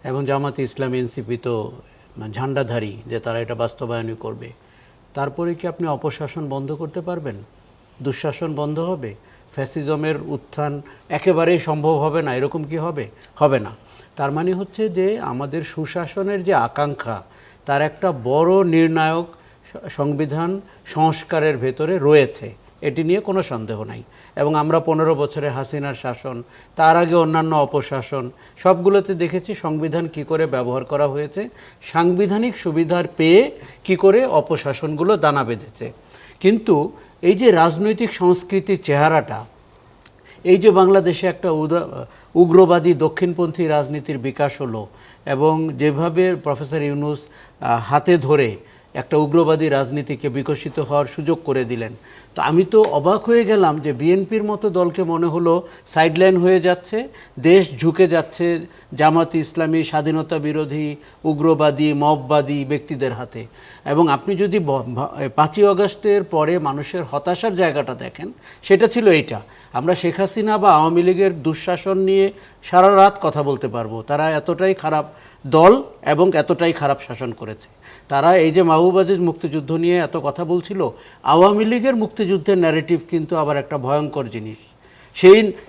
এবং জামাতে ইসলাম এনসিপি তো ঝান্ডাধারী যে তারা এটা বাস্তবায়নই করবে, তারপরে কি আপনি অপশাসন বন্ধ করতে পারবেন? দুঃশাসন বন্ধ হবে? ফ্যাসিজমের উত্থান একেবারেই সম্ভব হবে না, এরকম কি হবে? হবে না। তার মানে হচ্ছে যে আমাদের সুশাসনের যে আকাঙ্ক্ষা, তার একটা বড় নির্ণায়ক সংবিধান সংস্কারের ভেতরে রয়েছে, এটি নিয়ে কোনো সন্দেহ নাই। এবং আমরা 15 বছরে হাসিনার শাসন, তার আগে অন্যান্য অপশাসন, সবগুলোতে দেখেছি সংবিধান কি করে ব্যবহার করা হয়েছে, সাংবিধানিক সুবিধার পেয়ে কি করে অপশাসনগুলো দানা বেঁধেছে। কিন্তু এই যে রাজনৈতিক সংস্কৃতির চেহারাটা, এই যে বাংলাদেশে একটা উগ্রবাদী দক্ষিণপন্থী রাজনীতির বিকাশ হলো, এবং যেভাবে প্রফেসর ইউনূস হাতে ধরে একটা উগ্রবাদী রাজনীতিকে বিকশিত হওয়ার সুযোগ করে দিলেন, তো আমি তো অবাক হয়ে গেলাম যে বিএনপির মতো দলকে মনে হলো সাইডলাইন হয়ে যাচ্ছে, দেশ ঝুঁকে যাচ্ছে জামাত ইসলামী, স্বাধীনতা বিরোধী, উগ্রবাদী, মববাদী ব্যক্তিদের হাতে। এবং আপনি যদি 5ই আগস্টের পরে মানুষের হতাশার জায়গাটা দেখেন, সেটা ছিল এইটা। আমরা শেখ হাসিনা বা আওয়ামী লীগের দুঃশাসন নিয়ে সারা রাত কথা বলতে পারবো, তারা এতটাই খারাপ দল এবং এতটাই খারাপ শাসন করেছে। তারা এই যে মাহবুব আজিজ মুক্তিযুদ্ধ নিয়ে এত কথা বলছিল, আওয়ামী লীগের মুক্তিযুদ্ধের ন্যারেটিভ কিন্তু আবার একটা ভয়ঙ্কর জিনিস।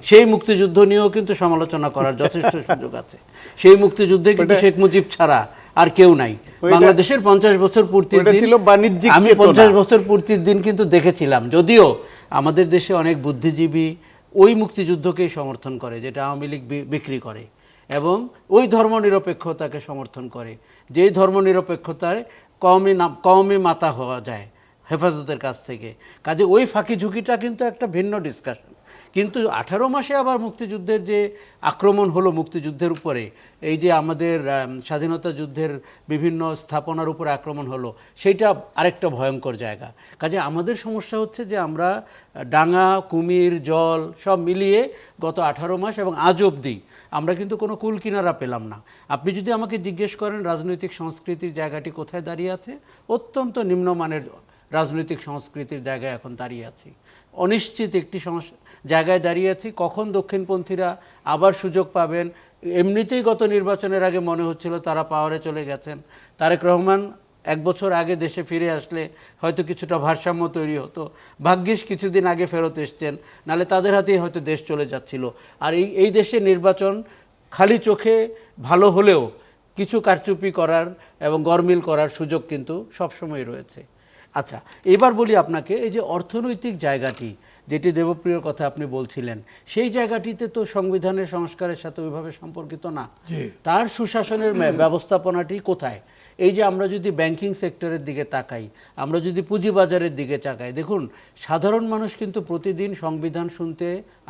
সেই মুক্তিযুদ্ধ নিয়েও কিন্তু সমালোচনা করার যথেষ্ট সুযোগ আছে। সেই মুক্তিযুদ্ধে কিন্তু শেখ মুজিব ছাড়া আর কেউ নাই। বাংলাদেশের 50 বছর পূর্তির দিন, আমি 50 বছর পূর্তির দিন কিন্তু দেখেছিলাম, যদিও আমাদের দেশে অনেক বুদ্ধিজীবী ওই মুক্তিযুদ্ধকেই সমর্থন করে যেটা আওয়ামী লীগ বিক্রি করে, এবং ওই ধর্মনিরপেক্ষতাকে সমর্থন করে যেই ধর্মনিরপেক্ষতায় কওমি মাতা হওয়া যায় হেফাজতের কাছ থেকে। কাজে ওই ফাঁকি ঝুঁকিটা কিন্তু একটা ভিন্ন ডিসকাশন। কিন্তু 18 মাসে আবার মুক্তিযুদ্ধের যে আক্রমণ হলো মুক্তিযুদ্ধের উপরে, এই যে আমাদের স্বাধীনতা যুদ্ধের বিভিন্ন স্থাপনার উপরে আক্রমণ হলো, সেইটা আরেকটা ভয়ঙ্কর জায়গা। কাজে আমাদের সমস্যা হচ্ছে যে আমরা ডাঙা, কুমির, জল সব মিলিয়ে গত 18 মাস এবং আজ অবধি আমরা কিন্তু কোনো কুল কিনারা পেলাম না। আপনি যদি আমাকে জিজ্ঞেস করেন রাজনৈতিক সংস্কৃতির জায়গাটি কোথায় দাঁড়িয়ে আছে, অত্যন্ত নিম্নমানের রাজনৈতিক সংস্কৃতির জায়গায় এখন দাঁড়িয়ে আছি, অনিশ্চিত একটি জায়গায় দাঁড়িয়ে আছি। কখন দক্ষিণপন্থীরা আবার সুযোগ পাবেন? এমনিতেই গত নির্বাচনের আগে মনে হচ্ছিল তারা পাওয়ারে চলে গেছেন। তারেক রহমান 1 বছর আগে দেশে ফিরে আসলে হয়তো কিছুটা ভারসাম্য তৈরি হতো, ভাগ্যিস কিছুদিন আগে ফেরত এসছেন, নাহলে তাদের হাতেই হয়তো দেশ চলে যাচ্ছিল। আর এই দেশে নির্বাচন খালি চোখে ভালো হলেও কিছু কারচুপি করার এবং গরমিল করার সুযোগ কিন্তু সবসময় রয়েছে। আচ্ছা, এবার বলি আপনাকে, এই যে অর্থনৈতিক জায়গাটি, যেটি দেবপ্রিয়র কথা আপনি বলছিলেন, সেই জায়গাটিতে তো সংবিধানের সংস্কারের সাথে ওইভাবে সম্পর্কিত না। জি। তার সুশাসনের ব্যবস্থাপনাটি কোথায়? এই যে আমরা যদি ব্যাংকিং সেক্টরের দিকে তাকাই, আমরা যদি পুঁজিবাজারের দিকে তাকাই, দেখুন সাধারণ মানুষ কিন্তু প্রতিদিন সংবিধান শুনতে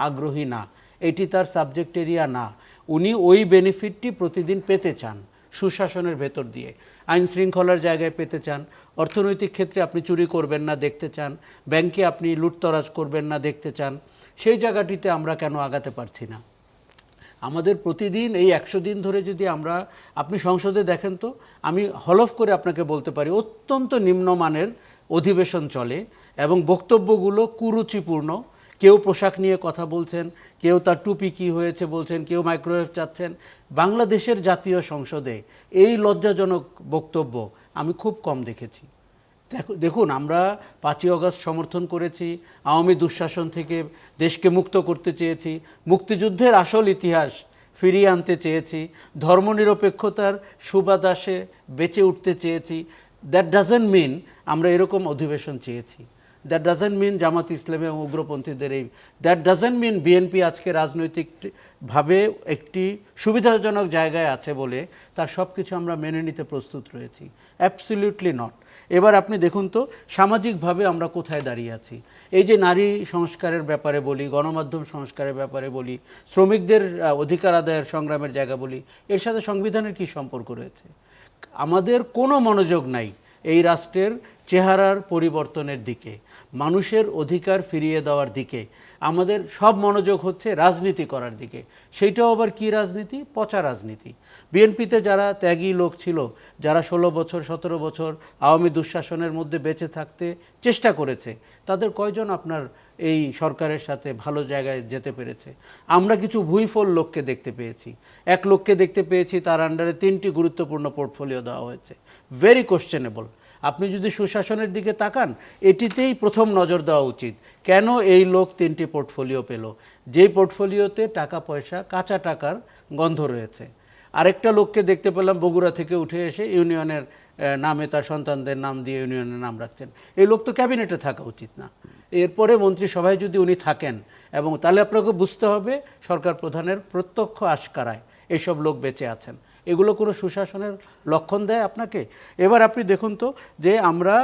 আগ্রহী না, এটি তার সাবজেক্ট এরিয়া না। উনি ওই বেনিফিটটি প্রতিদিন পেতে চান সুশাসনের ভেতর দিয়ে, আইন শৃঙ্খলার জায়গায় পেতে চান, অর্থনৈতিক ক্ষেত্রে আপনি চুরি করবেন না দেখতে চান, ব্যাংকে আপনি লুটতরাজ করবেন না দেখতে চান। সেই জায়গাটিতে আমরা কেন আগাতে পারছি না? আমাদের প্রতিদিন এই 100 দিন ধরে যদি আপনি সংসদে দেখেন, তো আমি হলফ করে আপনাকে বলতে পারি অত্যন্ত নিম্নমানের অধিবেশন চলে এবং বক্তব্যগুলো কুরুচিপূর্ণ। কেউ পোশাক নিয়ে কথা বলছেন, কেউ তার টুপি কী হয়েছে বলছেন, কেউ মাইক্রোওয়েভ চাচ্ছেন। বাংলাদেশের জাতীয় সংসদে এই লজ্জাজনক বক্তব্য আমি খুব কম দেখেছি। দেখুন, আমরা 5ই আগস্ট সমর্থন করেছি, আওয়ামী দুঃশাসন থেকে দেশকে মুক্ত করতে চেয়েছি, মুক্তিযুদ্ধের আসল ইতিহাস ফিরিয়ে আনতে চেয়েছি, ধর্মনিরপেক্ষতার সুবাতাসে বেঁচে উঠতে চেয়েছি। দ্যাট ডাজেন্ট মিন আমরা এরকম অধিবেশন চেয়েছি। That doesn't mean Jamaat Islami এবং উগ্রপন্থীদের দ্যাট ডাজেন্ট মিন বিএনপি আজকে রাজনৈতিকভাবে একটি সুবিধাজনক জায়গায় আছে বলে তার সব কিছু আমরা মেনে নিতে প্রস্তুত রয়েছি। Absolutely not. এবার আপনি দেখুন তো সামাজিকভাবে আমরা কোথায় দাঁড়িয়ে আছি। এই যে নারী সংস্কারের ব্যাপারে বলি, গণমাধ্যম সংস্কারের ব্যাপারে বলি, শ্রমিকদের অধিকার আদায়ের সংগ্রামের জায়গা বলি, এর সাথে সংবিধানের কি সম্পর্ক রয়েছে? আমাদের কোনো মনোযোগ নাই এই রাষ্ট্রের চেহারার পরিবর্তনের দিকে, মানুষের অধিকার ফিরিয়ে দেওয়ার দিকে। আমাদের সব মনোযোগ হচ্ছে রাজনীতি করার দিকে। সেইটাও আবার কি রাজনীতি? পচা রাজনীতি। বিএনপিতে যারা ত্যাগী লোক ছিল, যারা 16 বছর 17 বছর আওয়ামী দুঃশাসনের মধ্যে বেঁচে থাকতে চেষ্টা করেছে, তাদের কয়জন আপনার এই সরকারের সাথে ভালো জায়গায় যেতে পেরেছে? আমরা কিছু ভুইফল লোককে দেখতে পেয়েছি। এক লোককে দেখতে পেয়েছি, তার আন্ডারে 3টি গুরুত্বপূর্ণ পোর্টফোলিও দেওয়া হয়েছে। Very questionable. আপনি যদি সুশাসনের দিকে তাকান, এটিতেই প্রথম নজর দেওয়া উচিত। কেন এই লোক 3টি পোর্টফোলিও পেল? যেই পোর্টফোলিওতে টাকা পয়সা, কাঁচা টাকার গন্ধ রয়েছে। আরেকটা লোককে দেখতে পেলাম বগুড়া থেকে উঠে এসে ইউনিয়নের নামে তার সন্তানদের নাম দিয়ে ইউনিয়নের নাম রাখছেন। এই লোক তো ক্যাবিনেটে থাকা উচিত না। এরপরে মন্ত্রিসভায় যদি উনি থাকেন, এবং তাহলে আপনাকে বুঝতে হবে সরকার প্রধানের প্রত্যক্ষ আশকারায় এইসব লোক বেঁচে আছেন। এগুলো কোনো সুশাসনের লক্ষণ দেয় আপনাকে? এবার আপনি দেখুন তো যে আমরা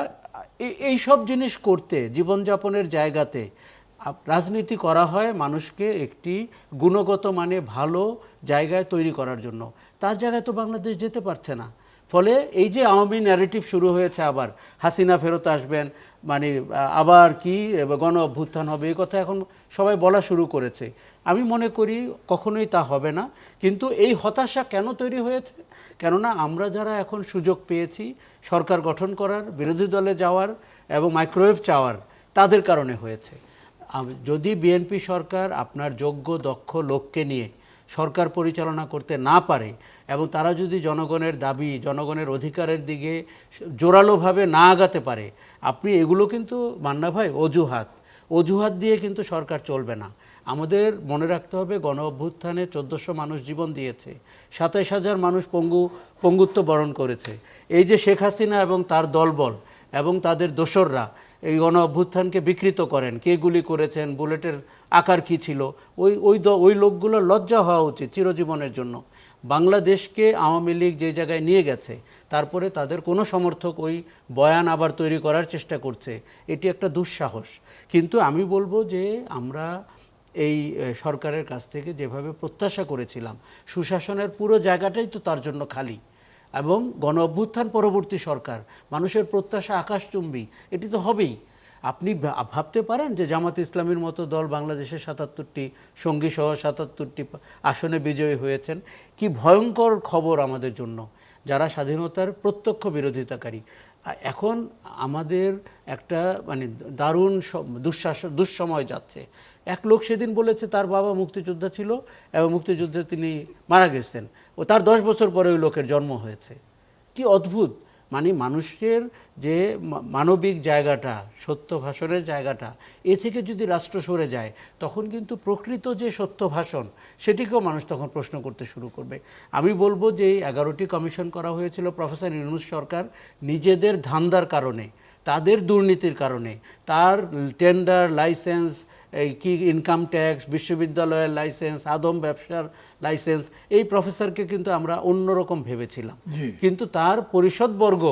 এই সব জিনিস করতে, জীবনযাপনের জায়গাতে রাজনীতি করা হয় মানুষকে একটি গুণগত মানে ভালো জায়গায় তৈরি করার জন্য। তার জায়গায় তো বাংলাদেশ যেতে পারছে না। ফলে এই যে আওয়ামী ন্যারেটিভ শুরু হয়েছে, আবার হাসিনা ফেরত আসবেন, মানে আবার কি গণ অভ্যুত্থান হবে, এই কথা এখন সবাই বলা শুরু করেছে। আমি মনে করি কখনোই তা হবে না। কিন্তু এই হতাশা কেন তৈরি হয়েছে? কেননা আমরা যারা এখন সুযোগ পেয়েছি সরকার গঠন করার, বিরোধী দলে যাওয়ার এবং মাইক্রোওয়েভ চাওয়ার, তাদের কারণে হয়েছে। যদি বিএনপি সরকার আপনার যোগ্য দক্ষ লোককে নিয়ে সরকার পরিচালনা করতে না পারে এবং তারা যদি জনগণের দাবি, জনগণের অধিকারের দিকে জোরালোভাবে না আগাতে পারে, আপনি এগুলো কিন্তু মান্না ভাই অজুহাত দিয়ে কিন্তু সরকার চলবে না। আমাদের মনে রাখতে হবে গণ অভ্যুত্থানে 1400 মানুষ জীবন দিয়েছে, 27,000 মানুষ পঙ্গুত্ব বরণ করেছে। এই যে শেখ হাসিনা এবং তার দলবল এবং তাদের দোসররা এই গণ অভ্যুত্থানকে বিকৃত করেন, কে গুলি করেছেন, বুলেটের আকার কি ছিল, ওই লোকগুলোর লজ্জা হওয়া উচিত চিরজীবনের জন্য। বাংলাদেশকে আওয়ামী লীগ যে জায়গায় নিয়ে গেছে, তারপরে তাদের কোনো সমর্থক ওই বয়ান আবার তৈরি করার চেষ্টা করছে, এটি একটা দুঃসাহস। কিন্তু আমি বলবো যে আমরা এই সরকারের কাছ থেকে যেভাবে প্রত্যাশা করেছিলাম, সুশাসনের পুরো জায়গাটাই তো তার জন্য খালি। এবং গণ অভ্যুত্থান পরবর্তী সরকার, মানুষের প্রত্যাশা আকাশচুম্বী, এটি তো হবেই। আপনি ভাবতে পারেন যে জামাত ইসলামীর মতো দল বাংলাদেশে 77টি সঙ্গী সহ 77টি আসনে বিজয়ী হয়েছেন। কি ভয়ঙ্কর খবর আমাদের জন্য, যারা স্বাধীনতার প্রত্যক্ষ বিরোধিতাকারী। এখন আমাদের একটা মানে দারুণ দুঃসময় যাচ্ছে। এক লোক সেদিন বলেছে তার বাবা মুক্তিযোদ্ধা ছিল এবং মুক্তিযুদ্ধে তিনি মারা গেছেন, ও তার 10 বছর পরে ওই লোকের জন্ম হয়েছে। কি অদ্ভুত! মানে মানুষের যে মানবিক জায়গাটা, সত্য ভাষণের জায়গাটা, এ থেকে যদি রাষ্ট্র সরে যায়, তখন কিন্তু প্রকৃত যে সত্য ভাষণ, সেটিকেও মানুষ তখন প্রশ্ন করতে শুরু করবে। আমি বলবো যে 11টি কমিশন করা হয়েছিল প্রফেসর ইউনূস সরকার নিজেদের ধান্দার কারণে তাদের দুর্নীতির কারণে তার টেন্ডার লাইসেন্স, এই কি ইনকাম ট্যাক্স, বিশ্ববিদ্যালয়ের লাইসেন্স, আদম ব্যবসার লাইসেন্স, এই প্রফেসরকে কিন্তু আমরা অন্যরকম ভেবেছিলাম, কিন্তু তার পরিষদবর্গ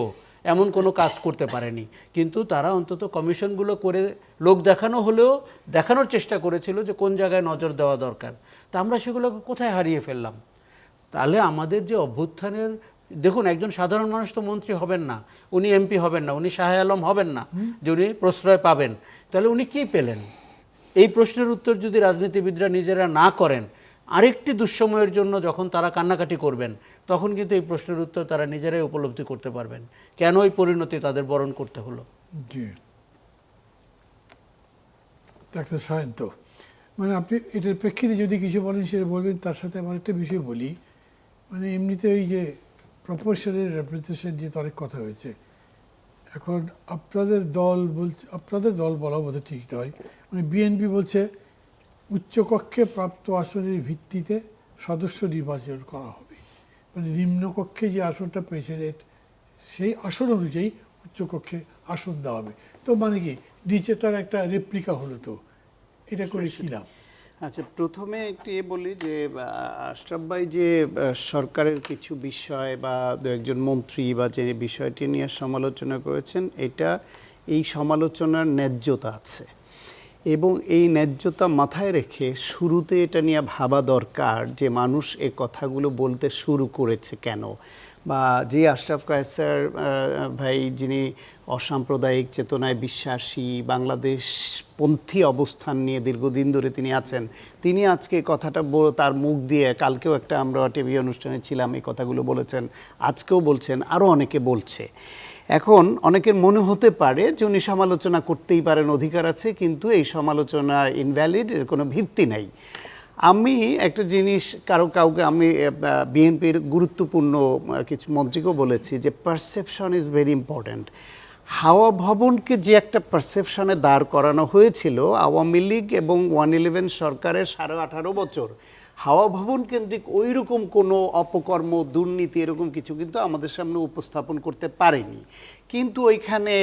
এমন কোনো কাজ করতে পারেনি। কিন্তু তারা অন্তত কমিশনগুলো করে লোক দেখানো হলেও দেখানোর চেষ্টা করেছিল যে কোন জায়গায় নজর দেওয়া দরকার। তা আমরা সেগুলোকে কোথায় হারিয়ে ফেললাম? তাহলে আমাদের যে অভ্যুত্থানের, দেখুন একজন সাধারণ মানুষ তো মন্ত্রী হবেন না, উনি এমপি হবেন না, উনি শাহ আলম হবেন না যে উনি প্রশ্রয় পাবেন। তাহলে উনি কী পেলেন? এই প্রশ্নের উত্তর যদি রাজনীতিবিদরা নিজেরা না করেন, আরেকটি দুঃসময়ের জন্য যখন তারা কান্নাকাটি করবেন, তখন কিন্তু এই প্রশ্নের উত্তর তারা নিজেরাই উপলব্ধি করতে পারবেন কেন এই পরিণতি তাদের বরণ করতে হলো। জি, ডাক্তার সায়ন্ত, মানে আপনি এটার প্রেক্ষিতে যদি কিছু বলেন সেটা বলবেন। তার সাথে আমার একটা বিষয় বলি, মানে এমনিতে ওই যে প্রপোর্শনাল রিপ্রেজেন্টেশন নিয়ে তো অনেক কথা হয়েছে। এখন আপনাদের দল বলছে, আপনাদের দল বলা বোধহয় ঠিক নয়, মানে বিএনপি বলছে উচ্চকক্ষে প্রাপ্ত আসনের ভিত্তিতে সদস্য নির্বাচন করা হবে, মানে নিম্নকক্ষে যে আসনটা পেয়েছে সেই আসন অনুযায়ী উচ্চকক্ষে আসন দেওয়া হবে। তো মানে কি নিচেটার একটা রেপ্লিকা হলো, তো এটা করে কী লাভ? আচ্ছা, প্রথমে একটি বলি যে আশরাফ ভাই যে সরকারের কিছু বিষয় বা দু একজন মন্ত্রী বা যে বিষয়টি নিয়ে সমালোচনা করেছেন, এই সমালোচনার ন্যায্যতা আছে এবং এই ন্যায্যতা মাথায় রেখে শুরুতে এটা নিয়ে ভাবা দরকার যে মানুষ এ কথাগুলো বলতে শুরু করেছে কেন, বা যে আশরাফ কায়সার ভাই যিনি অসাম্প্রদায়িক চেতনায় বিশ্বাসী, বাংলাদেশপন্থী অবস্থান নিয়ে দীর্ঘদিন ধরে তিনি আছেন, তিনি আজকে কথাটা তার মুখ দিয়ে, কালকেও একটা আমরা টিভি অনুষ্ঠানে ছিলাম, এই কথাগুলো বলেছেন, আজকেও বলছেন, আরও অনেকে বলছে। এখন অনেকের মনে হতে পারে যে উনি সমালোচনা করতেই পারেন, অধিকার আছে, কিন্তু এই সমালোচনা ইনভ্যালিড, এর কোনো ভিত্তি নাই। আমি একটা জিনিস কাউকে আমি বিএনপির গুরুত্বপূর্ণ কিছু মন্ত্রীকেও বলেছি যে পারসেপশন ইজ ভেরি ইম্পর্ট্যান্ট। হাওয়া ভবনকে যে একটা পারসেপশনে দাঁড় করানো হয়েছিল আওয়ামী লীগ এবং 111 সরকারের 18.5 বছর, হাওয়া ভবন কেন্দ্রিক ওই রকম কোনো অপকর্ম, দুর্নীতি এরকম কিছু কিন্তু আমাদের সামনে উপস্থাপন করতে পারেনি। কিন্তু ওইখানে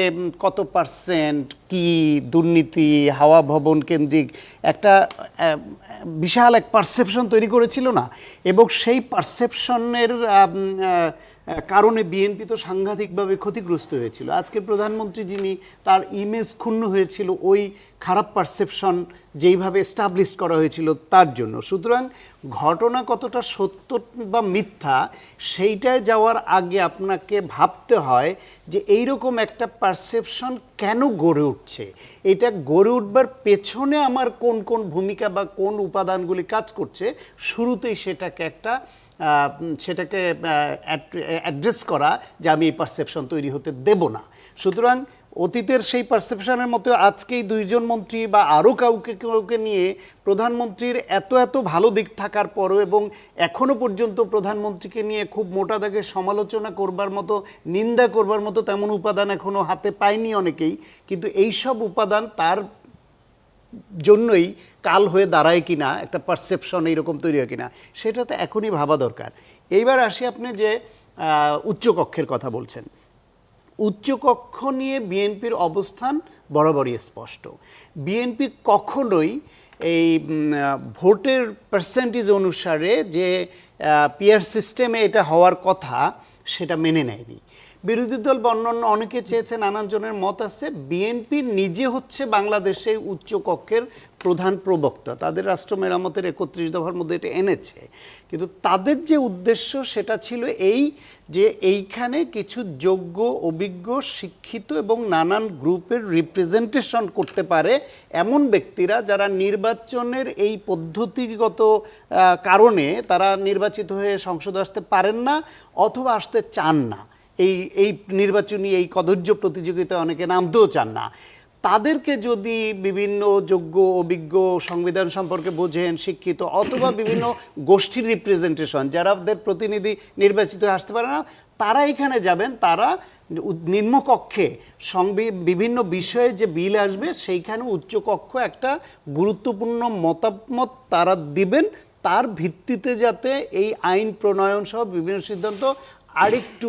কত পার্সেন্ট কি দুর্নীতি, হাওয়া ভবন কেন্দ্রিক একটা বিশাল এক পারসেপশন তৈরি করেছিল না, এবং সেই পারসেপশনের কারণে বিএনপি তো সাংঘাতিকভাবে ক্ষতিগ্রস্ত হয়েছিল। আজকের প্রধানমন্ত্রী যিনি, তার ইমেজ ক্ষুণ্ণ হয়েছিল ওই খারাপ পারসেপশন যেইভাবে এস্টাবলিশ করা হয়েছিল তার জন্য। সুতরাং ঘটনা কতটা সত্য বা মিথ্যা সেইটায় যাওয়ার আগে আপনাকে ভাবতে হয় যে এইরকম একটা পারসেপশন কেন গড়ে উঠছে, এটা গড়ে উঠবার পেছনে আমার কোন কোন ভূমিকা বা কোন উপাদানগুলি কাজ করছে, শুরুতেই সেটাকে অ্যাড্রেস করা যে আমি এই পারসেপশন তৈরি হতে দেব না। সুতরাং অতীতের সেই পারসেপশনের মতো আজকেই দুইজন মন্ত্রী বা আরও কাউকে নিয়ে প্রধানমন্ত্রীর এত ভালো দিক থাকার পরও এবং এখনও পর্যন্ত প্রধানমন্ত্রীকে নিয়ে খুব মোটা দাগে সমালোচনা করবার মতো, নিন্দা করবার মতো তেমন উপাদান এখনও হাতে পায়নি অনেকেই, কিন্তু এইসব উপাদান তার জন্যই কাল হয়ে দাঁড়ায় কিনা, একটা পারসেপশন এইরকম তৈরি হয় কিনা, সেটা তো এখনই ভাবা দরকার। এইবার আসি, আপনি যে উচ্চকক্ষের কথা বলছেন, উচ্চকক্ষ নিয়ে বিএনপির অবস্থান বরাবরই স্পষ্ট। বিএনপি কখনোই এই ভোটের পার্সেন্টেজ অনুসারে যে পিয়ার সিস্টেমে এটা হওয়ার কথা সেটা মেনে নেয়নি। বিরোধী দল বা অন্যান্য অনেকে চেয়েছে, নানানজনের মত আছে, বিএনপি নিজে হচ্ছে বাংলাদেশে উচ্চকক্ষের প্রধান প্রবক্তা, তাদের রাষ্ট্র মেরামতের 31 দফার মধ্যে এটা এনেছে। কিন্তু তাদের যে উদ্দেশ্য সেটা ছিল এই যে এইখানে কিছু যোগ্য, অভিজ্ঞ, শিক্ষিত এবং নানান গ্রুপের রিপ্রেজেন্টেশন করতে পারে এমন ব্যক্তিরা যারা নির্বাচনের এই পদ্ধতিগত কারণে তারা নির্বাচিত হয়ে সংসদে আসতে পারেন না অথবা আসতে চান না, এই নির্বাচনী এই কদর্য প্রতিযোগিতায় অনেকে নামতেও চান না, তাদেরকে যদি বিভিন্ন যোগ্য, অভিজ্ঞ, সংবিধান সম্পর্কে বোঝেন, শিক্ষিত, অথবা বিভিন্ন গোষ্ঠীর রিপ্রেজেন্টেশন যারাদের প্রতিনিধি নির্বাচিত আসতে পারে না, তারা এখানে যাবেন, তারা নিম্নকক্ষে বিভিন্ন বিষয়ে যে বিল আসবে সেইখানে উচ্চকক্ষ একটা গুরুত্বপূর্ণ মতামত তারা দিবেন, তার ভিত্তিতে যাতে এই আইন প্রণয়ন সহ বিভিন্ন সিদ্ধান্ত আরেকটু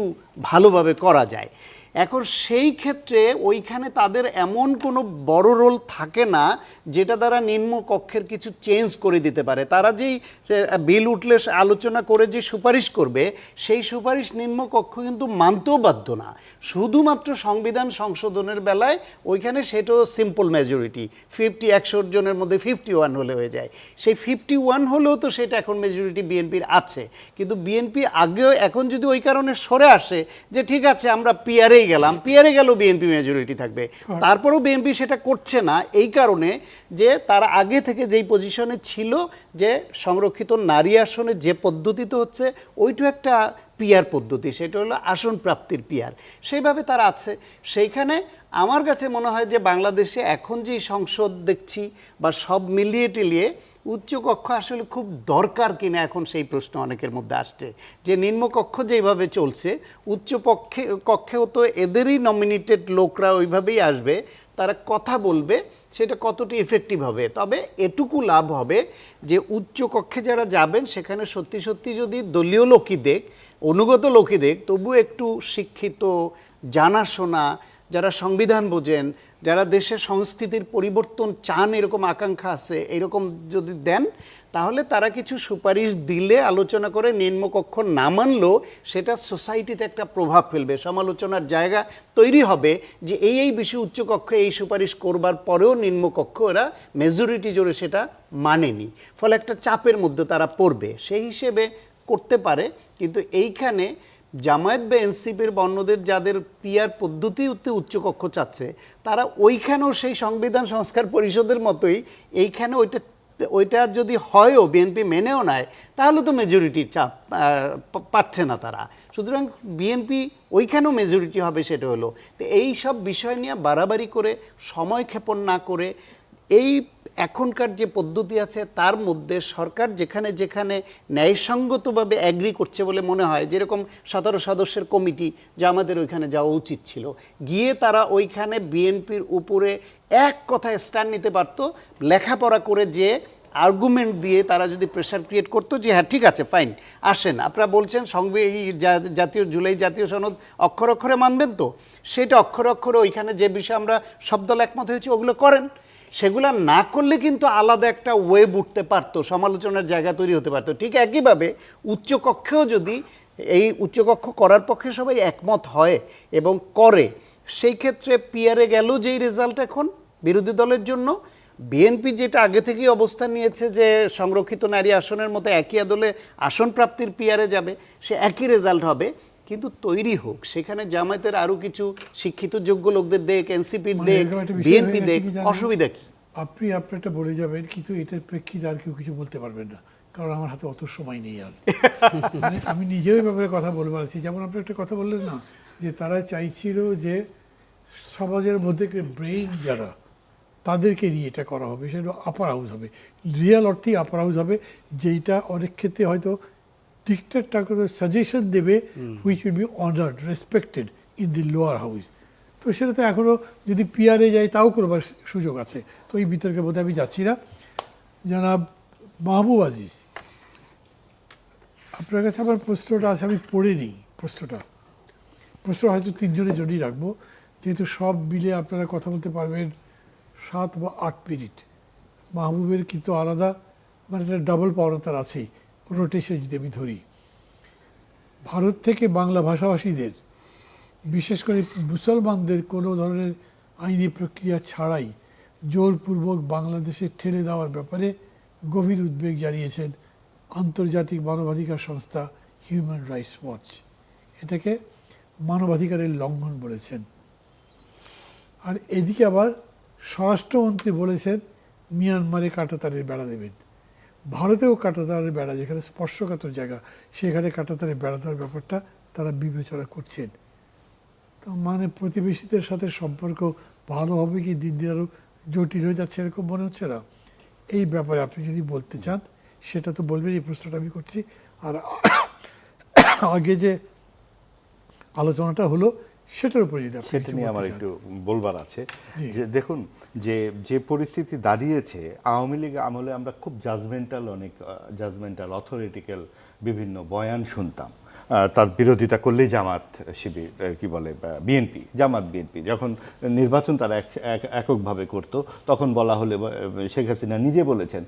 ভালোভাবে করা যায়। এখন সেই ক্ষেত্রে ওইখানে তাদের এমন কোনো বড় রোল থাকে না যেটা দ্বারা নিম্ন কক্ষের কিছু চেঞ্জ করে দিতে পারে। তারা যেই বিল উঠলে আলোচনা করে যে সুপারিশ করবে, সেই সুপারিশ নিম্ন কক্ষ কিন্তু মানতেও বাধ্য না। শুধুমাত্র সংবিধান সংশোধনের বেলায় ওইখানে সেটাও সিম্পল মেজরিটি, 100 জনের মধ্যে 51 হলে হয়ে যায়। সেই 51 হলেও তো সেটা এখন মেজরিটি বিএনপির আছে, কিন্তু বিএনপি আগেও এখন যদি ওই কারণে সরে আসে যে ঠিক আছে আমরা পিয়ারেই গেলাম, পিয়ারে গেল বিএনপি মেজরিটি থাকবে, তারপরেও বিএনপি সেটা করছে না এই কারণে যে তারা আগে থেকে যেই পজিশনে ছিল যে সংরক্ষিত নারী আসনে যে পদ্ধতিতে হচ্ছে ওইটা একটা পিয়ার পদ্ধতি, সেটা হলো আসন প্রাপ্তির পিয়ার, সেইভাবে তারা আছে। সেইখানে আমার কাছে মনে হয় যে বাংলাদেশে এখন যে সংসদ দেখছি বা সব মিলিয়ে টিলিয়ে উচ্চকক্ষ আসলে খুব দরকার কিনা এখন সেই প্রশ্ন অনেকের মধ্যে আসছে, যে নিম্নকক্ষ যেভাবে চলছে কক্ষেও তো এদেরই নমিনেটেড লোকরা ওইভাবেই আসবে, তারা কথা বলবে, সেটা কতটি ইফেক্টিভ হবে। তবে এটুকু লাভ হবে যে উচ্চকক্ষে যারা যাবেন সেখানে সত্যি সত্যি যদি দলীয় লোকই দেখ, অনুগত লোকই দেখ, তবু একটু শিক্ষিত, জানাশোনা, যারা সংবিধান বোঝেন, যারা দেশের সংস্কৃতির পরিবর্তন চান এরকম আকাঙ্ক্ষা আছে, এরকম যদি দেন তাহলে তারা কিছু সুপারিশ দিলে আলোচনা করে নিম্নকক্ষ না মানলেও সেটা সোসাইটিতে একটা প্রভাব ফেলবে, সমালোচনার জায়গা তৈরি হবে যে এই বিষয়ে উচ্চকক্ষে এই সুপারিশ করবার পরেও নিম্নকক্ষ এরা মেজরিটি জোরে সেটা মানেনি, ফলে একটা চাপের মধ্যে তারা পড়বে, সেই হিসেবে করতে পারে। কিন্তু এইখানে জামায়াত বা এনসিপির বা অন্যদের যাদের পিয়ার পদ্ধতিতে উচ্চকক্ষ চাচ্ছে, তারা ওইখানেও সেই সংবিধান সংস্কার পরিষদের মতোই এইখানে ওইটা যদি হয়ও বিএনপি মেনেও নেয় তাহলে তো মেজরিটির চাপ পাচ্ছে না তারা, সুতরাং বিএনপি ওইখানেও মেজরিটি হবে, সেটা হলো। তো এই সব বিষয় নিয়ে বাড়াবাড়ি করে সময় ক্ষেপণ না করে এই এখনকার যে পদ্ধতি আছে তার মধ্যে সরকার যেখানে যেখানে ন্যায়সঙ্গতভাবে অ্যাগ্রি করছে বলে মনে হয়, যেরকম 17 সদস্যের কমিটি যা আমাদের ওইখানে যাওয়া উচিত ছিল, গিয়ে তারা ওইখানে বিএনপির উপরে এক কথায় স্ট্যান্ড নিতে পারত, লেখাপড়া করে যে আর্গুমেন্ট দিয়ে তারা যদি প্রেশার ক্রিয়েট করতো যে হ্যাঁ ঠিক আছে ফাইন আসেন, আপনারা বলছেন জাতীয় জুলাই জাতীয় সনদ অক্ষরে অক্ষরে মানবেন, তো সেটা অক্ষরে অক্ষরে ওইখানে যে বিষয়ে আমরা সব দল একমত হয়েছি ওগুলো করেন, সেগুলো না করলে কিন্তু আলাদা একটা ওয়েব উঠতে পারতো, সমালোচনার জায়গা তৈরি হতে পারতো। ঠিক একইভাবে উচ্চকক্ষেও যদি এই উচ্চকক্ষ করার পক্ষে সবাই একমত হয় এবং করে, সেই ক্ষেত্রে পিয়ারে গেল যেই রেজাল্ট এখন বিরোধী দলের জন্য, বিএনপি যেটা আগে থেকেই অবস্থান নিয়েছে যে সংরক্ষিত নারী আসনের মতো একই আদলে আসন প্রাপ্তির পিয়ারে যাবে, সে একই রেজাল্ট হবে। কিন্তু তৈরি হোক সেখানে জামায়াতের আরো কিছু শিক্ষিত যোগ্য লোকদের দেখ, এনসিপির দেখ, বিএনপি দেখ, অসুবিধা কি? আপনি আপনারটা বলে যাবেন, কিন্তু এটার প্রেক্ষিতে আর কেউ কিছু বলতে পারবেন না, কারণ আমার হাতে অত সময় নেই আর। মানে আমি নিজেও এই ব্যাপারে কথা বলবো আছি, যেমন আপনি একটা কথা বললেন না যে তারা চাইছিল যে সমাজের মধ্যে ব্রেইন যারা তাদেরকে নিয়ে এটা করা হবে, সেটা আপার হাউস হবে, রিয়েল অর্থেই আপার হাউস হবে, যেইটা অনেক ক্ষেত্রে হয়তো ডিক্টেটরকে সাজেশন দেবে which will be honoured respected in the lower house. তো সেটা তো এখনও যদি পিয়ারে যায় তাও করবার সুযোগ আছে, তো এই বিতর্কের মধ্যে আমি যাচ্ছি না। জনাব মাহবুব আজিজ, আপনার কাছে আমার প্রশ্নটা আছে, আমি পড়ে নিই প্রশ্নটা হয়তো 3 জনের জন্যই রাখবো, যেহেতু সব মিলে আপনারা কথা বলতে পারবেন 7 বা 8 মিনিট। মাহবুবের কিন্তু আলাদা মানে একটা ডাবল পাওয়ার তার আছেই, রোটেশন যদি আমি ধরি। ভারত থেকে বাংলা ভাষাভাষীদের, বিশেষ করে মুসলমানদের কোনো ধরনের আইনি প্রক্রিয়া ছাড়াই জোরপূর্বক বাংলাদেশে ঠেলে দেওয়ার ব্যাপারে গভীর উদ্বেগ জানিয়েছেন আন্তর্জাতিক মানবাধিকার সংস্থা হিউম্যান রাইটস ওয়াচ। এটাকে মানবাধিকারের লঙ্ঘন বলেছেন। আর এদিকে আবার স্বরাষ্ট্রমন্ত্রী বলেছেন মিয়ানমারে কাঁটাতারের বেড়া দেবেন, ভারতেও কাঁটাতারের বেড়া, যেখানে স্পর্শকাতর জায়গা সেখানে কাঁটাতারের বেড়া দেওয়ার ব্যাপারটা তারা বিবেচনা করছেন। তো মানে প্রতিবেশীদের সাথে সম্পর্ক ভালো হবে কি দিন দিন আরও জটিল হয়ে যাচ্ছে এরকম মনে হচ্ছে না? এই ব্যাপারে আপনি যদি বলতে চান সেটা তো বলবেন, এই প্রশ্নটা আমি করছি। আর আগে যে আলোচনাটা হলো সেটার উপরে যদি আপনি সেটা নিয়ে আমার একটু বলবার আছে যে দেখুন যে পরিস্থিতি দাঁড়িয়েছে, আওয়ামী লীগ আমলে আমরা খুব জাজমেন্টাল অথরিটিক্যাল বিভিন্ন বয়ান শুনতাম। তার বিরোধিতা করলেই জামাত শিবির কি বলে বিএনপি জামাত বিএনপি যখন নির্বাচন তারা এককভাবে করত তখন বলা হলে শেখ হাসিনা নিজে বলেছেন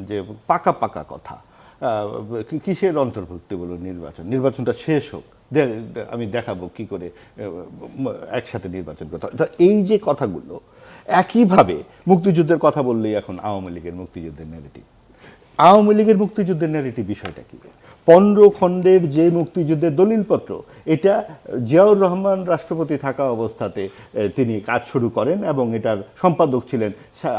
যে পাকা পাকা কথা কিসের অন্তর্ভুক্তি বলুন নির্বাচনটা শেষ হোক আমি দেখাবো কি করে একসাথে নির্বাচন করতে হয়। এই যে কথাগুলো একইভাবে মুক্তিযুদ্ধের কথা বললেই এখন আওয়ামী লীগের মুক্তিযুদ্ধের ন্যারেটিভ। আওয়ামী লীগের মুক্তিযুদ্ধের ন্যারেটিভ বিষয়টা কি? 15 খণ্ডের যে মুক্তিযুদ্ধের দলিলপত্র, এটা জিয়াউর রহমান রাষ্ট্রপতি থাকা অবস্থাতে তিনি কাজ শুরু করেন এবং এটার সম্পাদক ছিলেন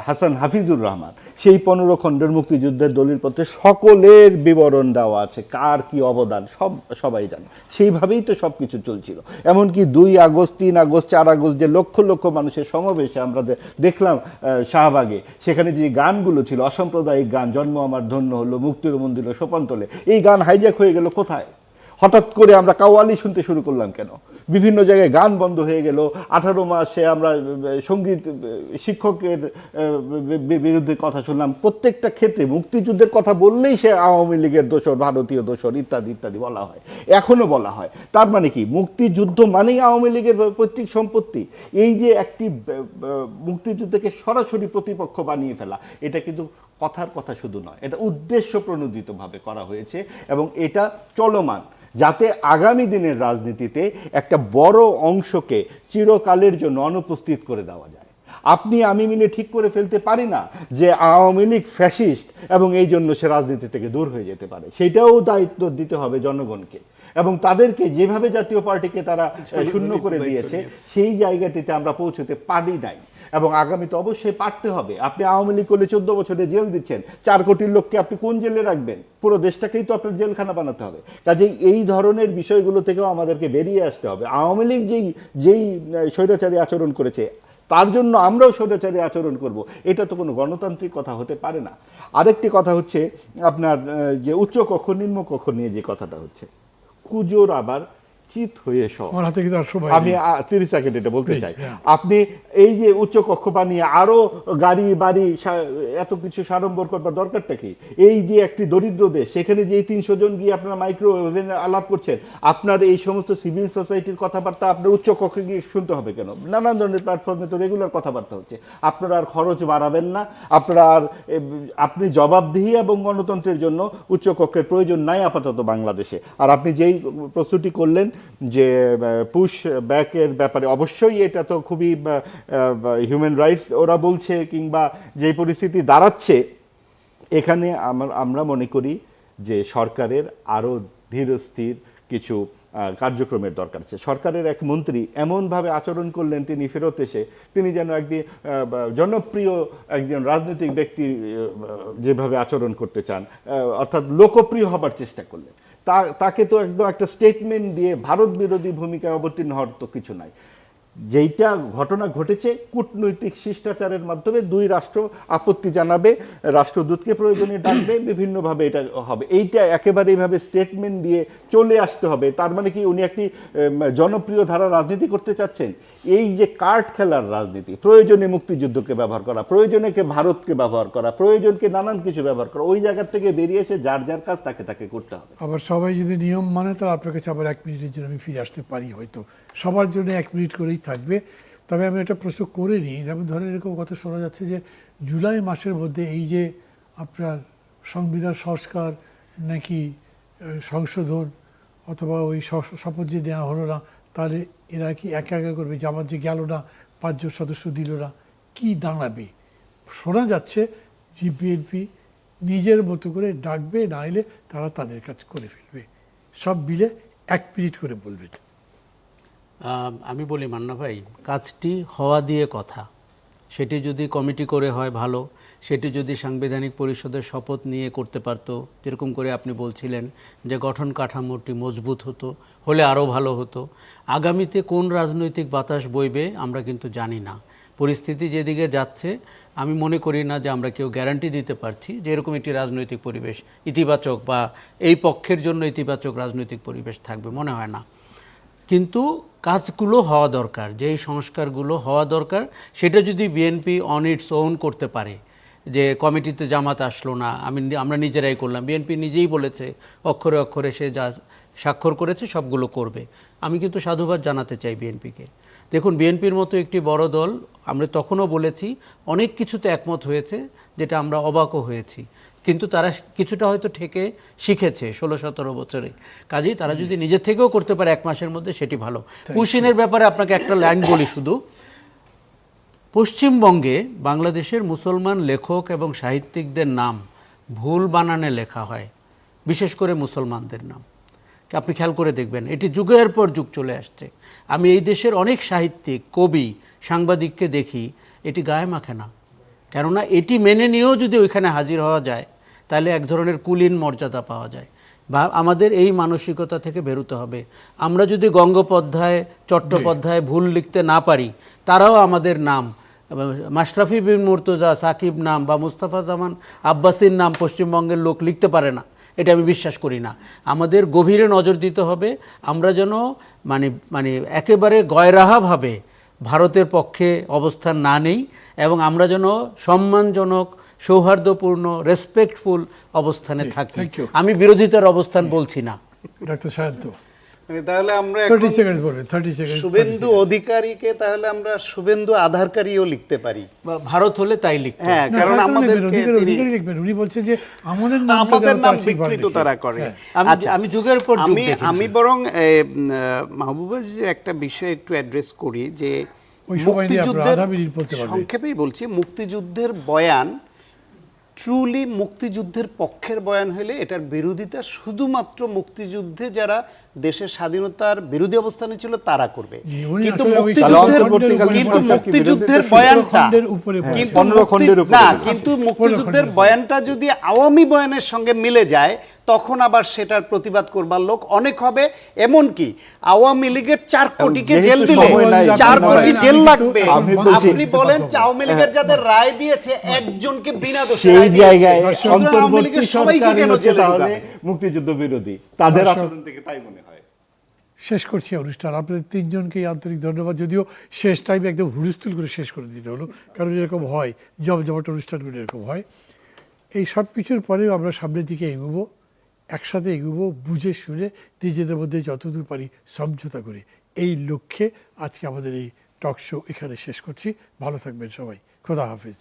হাসান হাফিজুর রহমান। সেই 15 খণ্ডের মুক্তিযুদ্ধের দলিলপত্রে সকলের বিবরণ দেওয়া আছে, কার কি অবদান সবাই জানে। সেইভাবেই তো সব কিছু চলছিল। এমনকি 2 আগস্ট, 3 আগস্ট, 4 আগস্ট যে লক্ষ লক্ষ মানুষের সমাবেশে আমরা দেখলাম শাহবাগে, সেখানে যে গানগুলো ছিল অসাম্প্রদায়িক গান, জন্ম আমার ধন্য হলো, মুক্তির মন্দির সোপান্তলে, এই গান হাইজ্যাক হয়ে গেল কোথায়? হঠাৎ করে আমরা কাওয়ালি শুনতে শুরু করলাম কেন? বিভিন্ন জায়গায় গান বন্ধ হয়ে গেল। 18 মাসে আমরা সঙ্গীত শিক্ষকের বিরুদ্ধে কথা শুনলাম। প্রত্যেকটা ক্ষেত্রে মুক্তিযুদ্ধের কথা বললেই সে আওয়ামী লীগের দোসর, ভারতীয় দোসর ইত্যাদি ইত্যাদি বলা হয়, এখনো বলা হয়। তার মানে কি মুক্তিযুদ্ধ মানেই আওয়ামী লীগের পৈতৃক সম্পত্তি? এই যে একটি মুক্তিযুদ্ধকে সরাসরি প্রতিপক্ষ বানিয়ে ফেলা, এটা কিন্তু কথার কথা শুধু নয়, এটা উদ্দেশ্য প্রণোদিতভাবে করা হয়েছে এবং এটা চলমান, যাতে আগামী দিনের রাজনীতিতে একটা বড় অংশকে চিরকালের জন্য অনুপস্থিত করে দেওয়া যায়। আপনি আমি মিলে ঠিক করে ফেলতে পারি না যে আওয়ামী লীগ ফ্যাসিস্ট এবং এই জন্য সে রাজনীতি থেকে দূর হয়ে যেতে পারে। সেটাও দায়িত্ব দিতে হবে জনগণকে এবং তাদেরকে যেভাবে জাতীয় পার্টিকে তারা শূন্য করে দিয়েছে সেই জায়গাটিতে আমরা পৌঁছতে পারি নাই এবং আগামীতে অবশ্যই পারতে হবে। আপনি আওয়ামী লীগ করলে 14 বছরে জেল দিচ্ছেন, 4 কোটির লোককে আপনি কোন জেলে রাখবেন? পুরো দেশটাকেই তো আপনার জেলখানা বানাতে হবে। কাজেই এই ধরনের বিষয়গুলো থেকেও আমাদেরকে বেরিয়ে আসতে হবে। আওয়ামী লীগ যেই স্বৈরাচারী আচরণ করেছে তার জন্য আমরাও স্বৈরাচারী আচরণ করব, এটা তো কোনো গণতান্ত্রিক কথা হতে পারে না। আরেকটি কথা হচ্ছে আপনার যে উচ্চ কক্ষ নিম্ন কক্ষ নিয়ে যে কথাটা হচ্ছে, কুজোর আবার চিত হয়ে আমি 30 সেকেন্ড এটা বলতে চাই। আপনি এই যে উচ্চ কক্ষ বানিয়ে আরো গাড়ি বাড়ি এত কিছু সাড়ম্বর করবার দরকারটা কি? এই যে একটি দরিদ্র দেশ, সেখানে যে 300 জন গিয়ে আপনার মাইক্রো ওভেন আলাপ করছেন, আপনার এই সমস্ত সিভিল সোসাইটির কথাবার্তা আপনার উচ্চ কক্ষে গিয়ে শুনতে হবে কেন? নানান ধরনের প্ল্যাটফর্মে তো রেগুলার কথাবার্তা হচ্ছে। আপনারা আর খরচ বাড়াবেন না, আপনারা আর আপনি জবাবদিহি এবং গণতন্ত্রের জন্য উচ্চ কক্ষের প্রয়োজন নাই আপাতত বাংলাদেশে। আর আপনি যেই প্রস্তুতি করলেন যে পুশ ব্যাকের ব্যাপারে, অবশ্যই এটা তো খুবই হিউম্যান রাইটস ওরা বলছে, কিংবা যে পরিস্থিতি দাঁড়াচ্ছে এখানে আমরা মনে করি যে সরকারের আরও ধীরস্থির কিছু কার্যক্রমের দরকার আছে। সরকারের এক মন্ত্রী এমনভাবে আচরণ করলেন, তিনি ফেরত এসে তিনি যেন একদিন জনপ্রিয় একজন রাজনৈতিক ব্যক্তি যেভাবে আচরণ করতে চান, অর্থাৎ লোকপ্রিয় হবার চেষ্টা করলেন। তাকে তো একদম একটা স্টেটমেন্ট দিয়ে ভারত বিরোধী ভূমিকায় অবতীর্ণ হওয়ার তো কিছু নাই। যেইটা ঘটনা ঘটেছে কূটনৈতিক শিষ্টাচারের মাধ্যমে 2 রাষ্ট্র আপত্তি জানাবে, রাষ্ট্রদূতকে প্রয়োজনে ডাকবে, বিভিন্নভাবে এটা হবে। এইটা একেবারে এইভাবে স্টেটমেন্ট দিয়ে চলে আসতে হবে। তার মানে কি উনি একটি জনপ্রিয় ধারা রাজনীতি করতে চাচ্ছেন? এই যে কার্ড খেলার রাজনীতি, প্রয়োজনে মুক্তিযুদ্ধকে ব্যবহার করা, প্রয়োজনে ভারতকে ব্যবহার করা, প্রয়োজনকে নানান কিছু ব্যবহার করা, ওই জায়গা থেকে বেরিয়ে এসে যার যার কাজ তাকে করতে হবে। আবার সবাই যদি নিয়ম মানে, তাহলে আপনার কাছে আবার 1 মিনিটের জন্য আমি ফিরে আসতে পারি, হয়তো সবার জন্য 1 মিনিট করেই থাকবে। তবে আমি একটা প্রশ্ন করে নিই। যেমন ধরেন এরকম কথা শোনা যাচ্ছে যে জুলাই মাসের মধ্যে এই যে আপনার সংবিধান সংস্কার নাকি সংশোধন অথবা ওই শপথ যে দেওয়া হলো না, তাহলে এরা কি একা একা করবে? জামাত যে গেল না, 5 জন সদস্য দিল না, কি দাঁড়াবে? শোনা যাচ্ছে যে বিএনপি নিজের মতো করে ডাকবে, না এলে তারা তাদের কাজ করে ফেলবে। সব মিলে 1 মিনিট করে বলবেন। আমি বলি মান্না ভাই, কাজটি হওয়া দিয়ে কথা। সেটি যদি কমিটি করে হয় ভালো, সেটি যদি সাংবিধানিক পরিষদের শপথ নিয়ে করতে পারতো, যেরকম করে আপনি বলছিলেন যে গঠন কাঠামোটি মজবুত হলে আরও ভালো হতো। আগামীতে কোন রাজনৈতিক বাতাস বইবে আমরা কিন্তু জানি না। পরিস্থিতি যেদিকে যাচ্ছে আমি মনে করি না যে আমরা কেউ গ্যারান্টি দিতে পারছি যে এরকম একটি রাজনৈতিক পরিবেশ ইতিবাচক বা এই পক্ষের জন্য ইতিবাচক রাজনৈতিক পরিবেশ থাকবে, মনে হয় না। কিন্তু কাজগুলো হওয়া দরকার, যেই সংস্কারগুলো হওয়া দরকার সেটা যদি বিএনপি অন ইটস ওন করতে পারে, যে কমিটিতে জামাত আসলো না, আমরা নিজেরাই করলাম। বিএনপি নিজেই বলেছে অক্ষরে অক্ষরে সে যা স্বাক্ষর করেছে সবগুলো করবে। আমি কিন্তু সাধুবাদ জানাতে চাই বিএনপিকে। দেখুন, বিএনপির মতো একটি বড় দল, আমরা তখনও বলেছি অনেক কিছুতে একমত হয়েছে, যেটা আমরা অবাকও হয়েছি, কিন্তু তারা কিছুটা হয়তো ঠেকে শিখেছে 16-17 বছরে। কাজেই তারা যদি নিজের থেকেও করতে পারে 1 মাসের মধ্যে, সেটি ভালো। কুশিনের ব্যাপারে আপনাকে একটা লাইন বলি শুধু। পশ্চিমবঙ্গে বাংলাদেশের মুসলমান লেখক এবং সাহিত্যিকদের নাম ভুল বানানে লেখা হয়, বিশেষ করে মুসলমানদের নাম। আপনি খেয়াল করে দেখবেন, এটি যুগের পর যুগ চলে আসছে। আমি এই দেশের অনেক সাহিত্যিক, কবি, সাংবাদিককে দেখি এটি গায়ে মাখে না। কেননা এটি মেনে নিয়েও যদি ওইখানে হাজির হওয়া যায়, তাহলে এক ধরনের কুলীন মর্যাদা পাওয়া যায়। বা আমাদের এই মানসিকতা থেকে বেরোতে হবে। আমরা যদি গঙ্গোপাধ্যায়, চট্টোপাধ্যায় ভুল লিখতে না পারি, তারাও আমাদের নাম, মাশরাফি বিন মুর্তজা, সাকিব নাম বা মুস্তাফা জামান আব্বাসীর নাম পশ্চিমবঙ্গের লোক লিখতে পারে না, এটা আমি বিশ্বাস করি না। আমাদের গভীরে নজর দিতে হবে, আমরা যেন মানে একেবারে গয়রাহাভাবে ভারতের পক্ষে অবস্থান না নেই, এবং আমরা যেন সম্মানজনক, সৌহার্দ্যপূর্ণ, রেসপেক্টফুল অবস্থানে থাকি। আমি বিরোধিতার অবস্থান বলছি না। ডাক্তার সায়ন্ত, মানে তাহলে আমরা 30 সেকেন্ড বলবেন, 30 সেকেন্ড। শুভেন্দু অধিকারীকে তাহলে আমরা শুভেন্দু আধারকারীও লিখতে পারি, ভারত হলে তাই লিখতে। হ্যাঁ, কারণ আমাদের অধিকারী লিখবেন। উনি বলছেন যে আমাদের নাম বিকৃত তারা করে। আচ্ছা, আমি যুগের পর যুগ আমি বরং মাহবুবা যে একটা বিষয় একটু অ্যাড্রেস করি, যে মুক্তিযুদ্ধের, সংক্ষেপেই বলছি, মুক্তিযুদ্ধের বয়ান ট্রুলি মুক্তিযুদ্ধের পক্ষের বয়ান হলে এটার বিরোধিতা শুধুমাত্র মুক্তিযুদ্ধে যারা দেশের স্বাধীনতার বিরোধী অবস্থানে ছিল তারা করবে। কিন্তু মুক্তিযুদ্ধের বয়ানটা, কিন্তু মুক্তিযুদ্ধের বয়ানটা যদি আওয়ামী বয়ানের সঙ্গে মিলে যায়, তখন আবার সেটার প্রতিবাদ করবার লোক অনেক হবে। এমনকি আওয়ামী লীগের 4 কোটিকে জেল দিলে 4 কোটি জেল লাগবে। আপনি বলেন আওয়ামী লীগের যাদের রায় দিয়েছে একজনকে বিনা দোষে রায় দিয়েছে, অন্তর্বর্তী সবাইকে কেন জেলে দিবে? মুক্তিযুদ্ধ বিরোধী তাদের আচরণ থেকে তাই মনে হয়। শেষ করছি অনুষ্ঠান। আপনাদের 3 জনকেই আন্তরিক ধন্যবাদ। যদিও শেষ টাইমে একদম হুলস্থুল করে শেষ করে দিতে হলো, কারণ এরকম হয়, জমজমাট অনুষ্ঠানগুলো এরকম হয়। এই সব কিছুর পরেও আমরা সামনের দিকে এগোবো, একসাথে এগোবো, বুঝে শুনে নিজেদের মধ্যে যতদূর পারি সমঝোতা করে। এই লক্ষ্যে আজকে আমাদের এই টক শো এখানে শেষ করছি। ভালো থাকবেন সবাই। খোদা হাফেজ।